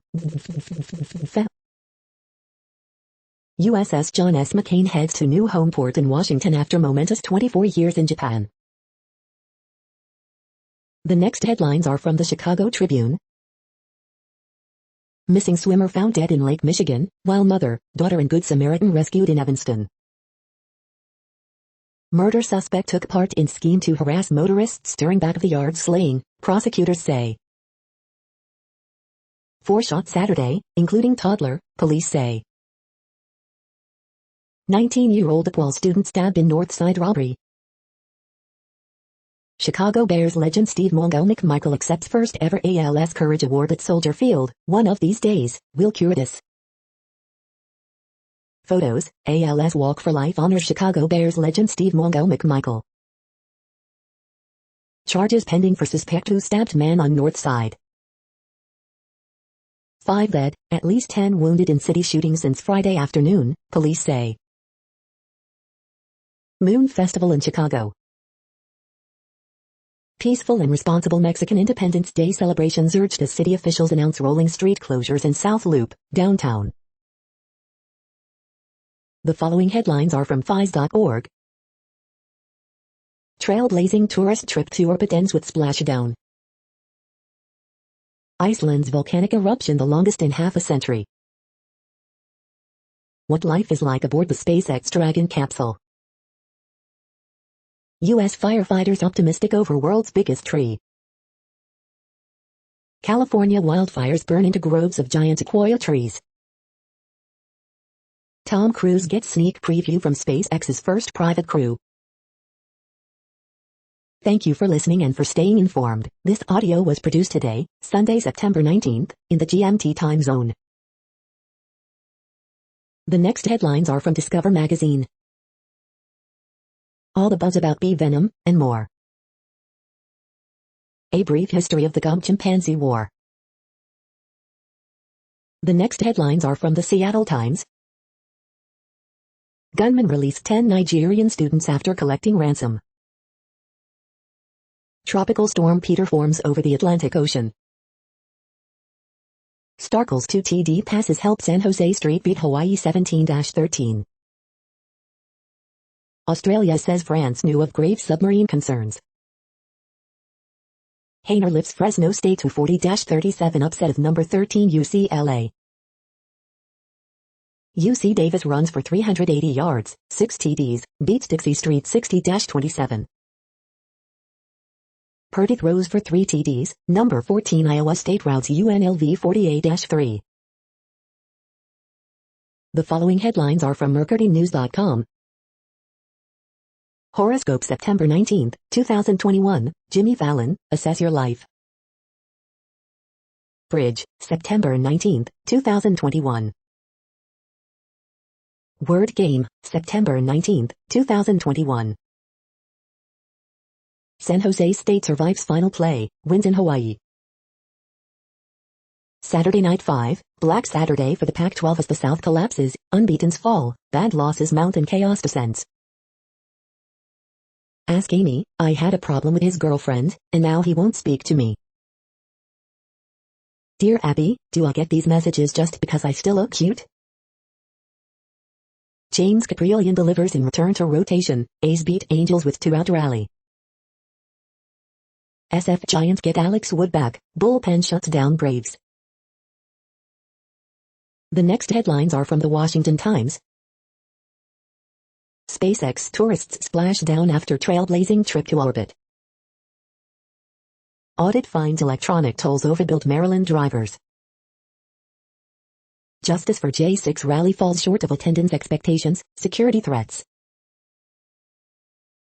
USS John S. McCain heads to new home port in Washington after momentous 24 years in Japan. The next headlines are from the Chicago Tribune. Missing swimmer found dead in Lake Michigan, while mother, daughter and Good Samaritan rescued in Evanston. Murder suspect took part in scheme to harass motorists during back-of-the-yard slaying, prosecutors say. 4 shot Saturday, including toddler, police say. 19-year-old DePaul student stabbed in Northside robbery. Chicago Bears legend Steve McMichael accepts first ever ALS Courage Award at Soldier Field. One of these days, we'll cure this. Photos, ALS Walk for Life honors Chicago Bears legend Steve McMichael. Charges pending for suspect who stabbed man on North Side. 5 dead, at least 10 wounded in city shooting since Friday afternoon, police say. Moon Festival in Chicago. Peaceful and responsible Mexican Independence Day celebrations urged as city officials announce rolling street closures in South Loop, downtown. The following headlines are from FIS.org. Trailblazing tourist trip to orbit ends with splashdown. Iceland's volcanic eruption the longest in half a century. What life is like aboard the SpaceX Dragon capsule. U.S. firefighters optimistic over world's biggest tree. California wildfires burn into groves of giant sequoia trees. Tom Cruise gets sneak preview from SpaceX's first private crew. Thank you for listening and for staying informed. This audio was produced today, Sunday, September 19th, in the GMT time zone. The next headlines are from Discover magazine. All the buzz about bee venom, and more. A brief history of the gump-chimpanzee war. The next headlines are from the Seattle Times. Gunmen release 10 Nigerian students after collecting ransom. Tropical storm Peter forms over the Atlantic Ocean. Starkle's 2 TD passes help San Jose Street beat Hawaii 17-13. Australia says France knew of grave submarine concerns. Hainer lifts Fresno State to 40-37 upset of number 13 UCLA. UC Davis runs for 380 yards, 6 TDs, beats Dixie Street 60-27. Purdy throws for 3 TDs, number 14 Iowa State routes UNLV 48-3. The following headlines are from MercuryNews.com. Horoscope September 19, 2021, Jimmy Fallon, Assess Your Life. Bridge, September 19, 2021. Word Game, September 19, 2021. San Jose State survives final play, wins in Hawaii. Saturday Night 5, Black Saturday for the Pac-12 as the South collapses, unbeatens fall, bad losses mount and chaos descends. Ask Amy, I had a problem with his girlfriend, and now he won't speak to me. Dear Abby, do I get these messages just because I still look cute? James Caprillion delivers in return to rotation, A's beat Angels with 2-out rally. SF Giants get Alex Wood back, bullpen shuts down Braves. The next headlines are from the Washington Times. SpaceX tourists splash down after trailblazing trip to orbit. Audit finds electronic tolls overbilled Maryland drivers. Justice for J6 rally falls short of attendance expectations, security threats.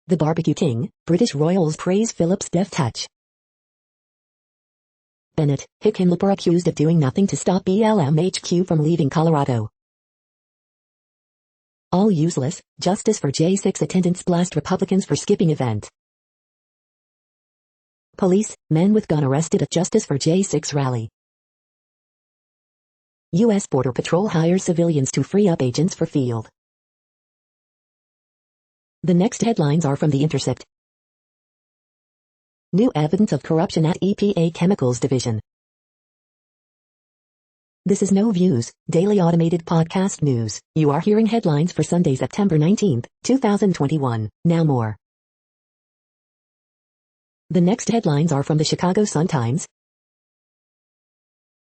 The Barbecue King, British royals praise Philip's deft touch. Bennett, Hickenlooper accused of doing nothing to stop BLM HQ from leaving Colorado. All useless, Justice for J6 attendance blast Republicans for skipping event. Police, men with gun arrested at Justice for J6 rally. U.S. Border Patrol hires civilians to free up agents for field. The next headlines are from The Intercept. New evidence of corruption at EPA Chemicals Division. This is No Views, daily automated podcast news. You are hearing headlines for Sunday, September 19, 2021. Now more. The next headlines are from the Chicago Sun-Times.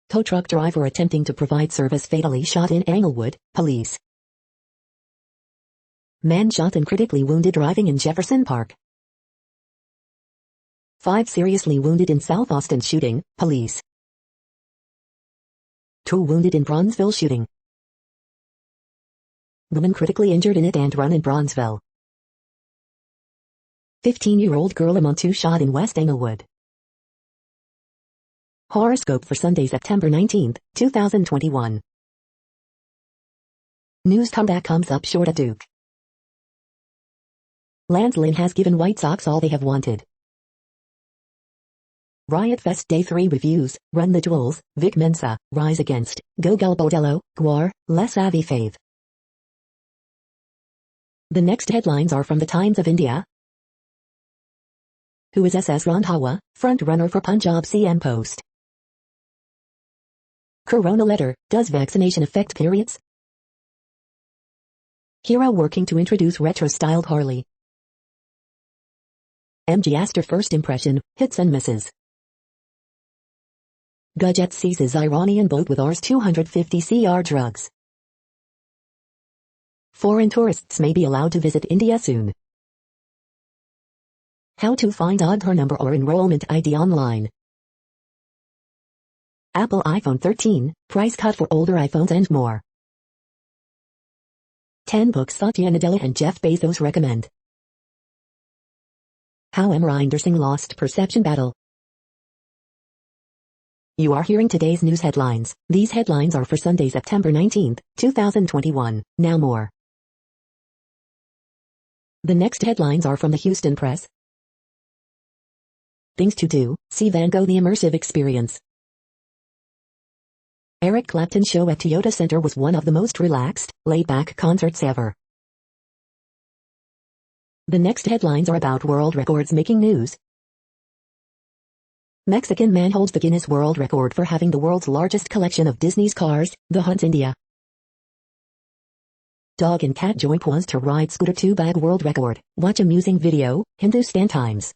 Tow truck driver attempting to provide service fatally shot in Englewood, police. Man shot and critically wounded driving in Jefferson Park. 5 seriously wounded in South Austin shooting, police. 2 wounded in Bronzeville shooting. Woman critically injured in hit and run in Bronzeville. 15-year-old girl among 2 shot in West Englewood. Horoscope for Sunday, September 19, 2021. News comeback comes up short at Duke. Lance Lynn has given White Sox all they have wanted. Riot Fest Day 3 reviews, Run the Jewels, Vic Mensa, Rise Against, Go Galbodello, Guar, Les Avi Fave. The next headlines are from the Times of India. Who is SS Randhawa, front runner for Punjab CM post? Corona letter, does vaccination affect periods? Hero working to introduce retro-styled Harley. MG Astor first impression, hits and misses. Gujarat seizes Iranian boat with Rs 250 crore drugs. Foreign tourists may be allowed to visit India soon. How to find Aadhaar number or enrollment ID online. Apple iPhone 13, price cut for older iPhones and more. 10 books Satya Nadella and Jeff Bezos recommend. How Amrinder Singh lost perception battle. You are hearing today's news headlines. These headlines are for Sunday, September 19, 2021. Now more. The next headlines are from the Houston Press. Things to do, see Van Gogh the immersive experience. Eric Clapton's show at Toyota Center was one of the most relaxed, laid-back concerts ever. The next headlines are about world records making news. Mexican man holds the Guinness World Record for having the world's largest collection of Disney's cars, the Hunt India. Dog and cat join paws to ride scooter 2-bag world record. Watch amusing video, Hindustan Times.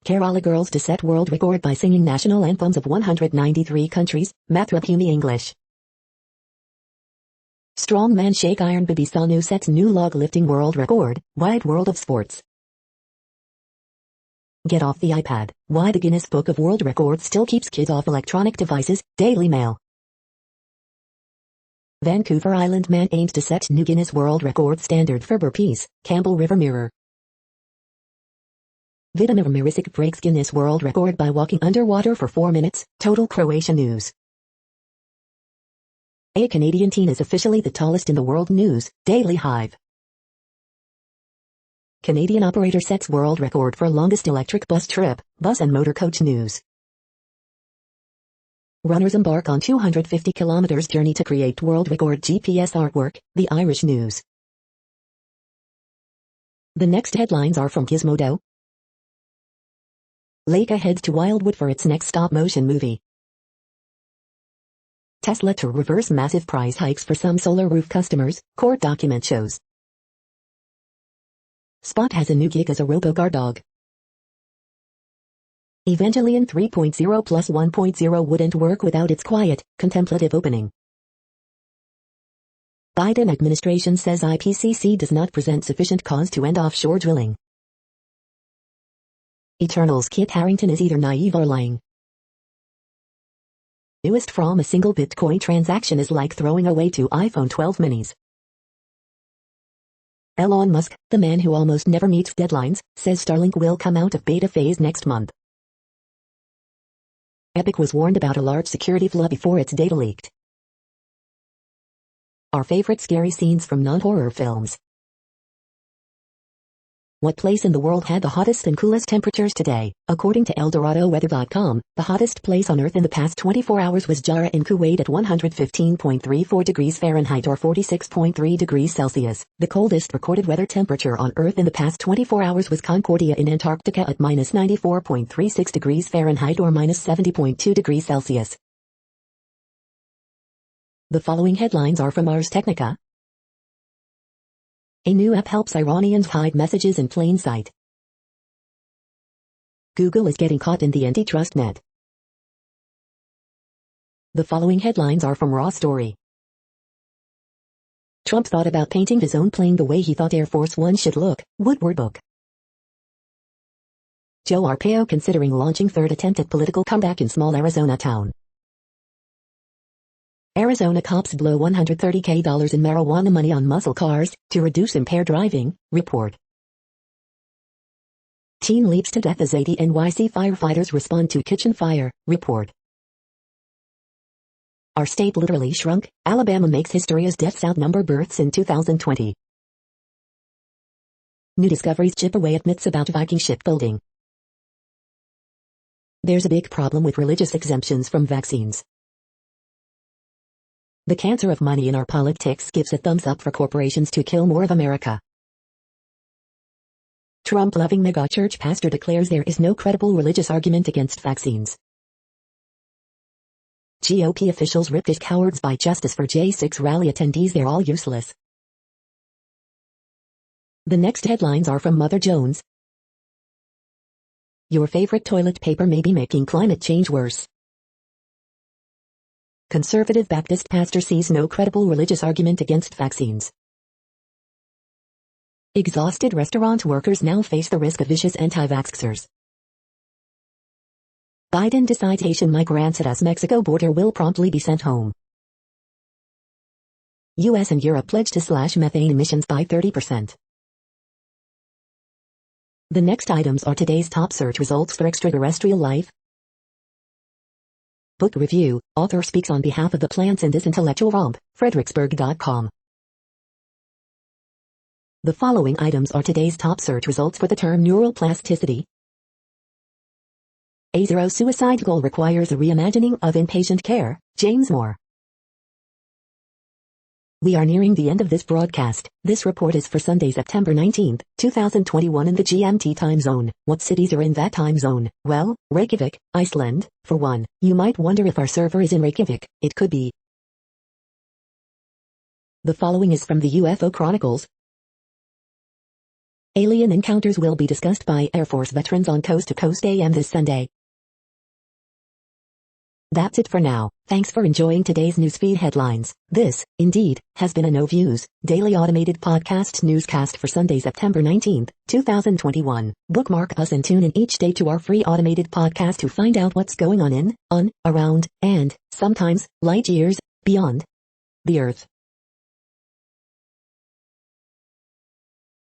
Kerala girls to set world record by singing national anthems of 193 countries, Mathrubhumi English. Strongman Sheikh Iron Bibi Sanu sets new log lifting world record, wide world of sports. Get off the iPad. Why the Guinness Book of World Records still keeps kids off electronic devices. Daily Mail. Vancouver Island man aims to set new Guinness World Record standard for burpees. Campbell River Mirror. Vidimir Mirisic breaks Guinness World Record by walking underwater for 4 minutes. Total Croatia News. A Canadian teen is officially the tallest in the world. News. Daily Hive. Canadian operator sets world record for longest electric bus trip. Bus and Motor Coach News. Runners embark on 250 kilometers journey to create world record GPS artwork. The Irish News. The next headlines are from Gizmodo. Leica heads to Wildwood for its next stop-motion movie. Tesla to reverse massive price hikes for some solar roof customers, court document shows. Spot has a new gig as a robo-guard dog. Evangelion 3.0 plus 1.0 wouldn't work without its quiet, contemplative opening. Biden administration says IPCC does not present sufficient cause to end offshore drilling. Eternals Kit Harington is either naive or lying. Newest from a single Bitcoin transaction is like throwing away 2 iPhone 12 minis. Elon Musk, the man who almost never meets deadlines, says Starlink will come out of beta phase next month. Epic was warned about a large security flaw before its data leaked. Our favorite scary scenes from non-horror films. What place in the world had the hottest and coolest temperatures today? According to ElDoradoWeather.com, the hottest place on Earth in the past 24 hours was Jarrah in Kuwait at 115.34 degrees Fahrenheit or 46.3 degrees Celsius. The coldest recorded weather temperature on Earth in the past 24 hours was Concordia in Antarctica at minus 94.36 degrees Fahrenheit or minus 70.2 degrees Celsius. The following headlines are from Ars Technica. A new app helps Iranians hide messages in plain sight. Google is getting caught in the antitrust net. The following headlines are from Raw Story. Trump thought about painting his own plane the way he thought Air Force One should look. Woodward Book. Joe Arpaio considering launching third attempt at political comeback in small Arizona town. Arizona cops blow $130K in marijuana money on muscle cars to reduce impaired driving, report. Teen leaps to death as 80 NYC firefighters respond to kitchen fire, report. Our state literally shrunk. Alabama makes history as deaths outnumber births in 2020. New discoveries chip away at myths about Viking shipbuilding. There's a big problem with religious exemptions from vaccines. The cancer of money in our politics gives a thumbs up for corporations to kill more of America. Trump-loving megachurch pastor declares there is no credible religious argument against vaccines. GOP officials ripped as cowards by Justice for J6 rally attendees. They're all useless. The next headlines are from Mother Jones. Your favorite toilet paper may be making climate change worse. Conservative Baptist pastor sees no credible religious argument against vaccines. Exhausted restaurant workers now face the risk of vicious anti-vaxxers. Biden decides Haitian migrants at US-Mexico border will promptly be sent home. US and Europe pledge to slash methane emissions by 30%. The next items are today's top search results for extraterrestrial life. Book review, author speaks on behalf of the plants in this intellectual romp, Fredericksburg.com. The following items are today's top search results for the term neural plasticity. A zero suicide goal requires a reimagining of inpatient care, James Moore. We are nearing the end of this broadcast. This report is for Sunday, September 19, 2021 in the GMT time zone. What cities are in that time zone? Well, Reykjavik, Iceland, for one. You might wonder if our server is in Reykjavik. It could be. The following is from the UFO Chronicles. Alien encounters will be discussed by Air Force veterans on Coast to Coast AM this Sunday. That's it for now. Thanks for enjoying today's newsfeed headlines. This, indeed, has been a No Views, daily automated podcast newscast for Sunday, September 19th, 2021. Bookmark us and tune in each day to our free automated podcast to find out what's going on, around, and, sometimes, light years, beyond the Earth.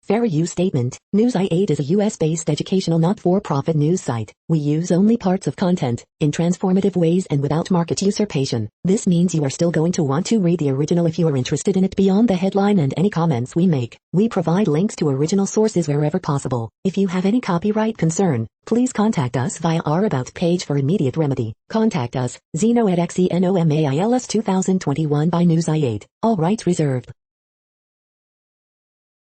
Fair use statement. News.8 is a US-based educational not-for-profit news site. We use only parts of content, in transformative ways and without market usurpation. This means you are still going to want to read the original if you are interested in it beyond the headline and any comments we make. We provide links to original sources wherever possible. If you have any copyright concern, please contact us via our About page for immediate remedy. Contact us, Zeno at XENOMAILS 2021 by News.8. All rights reserved.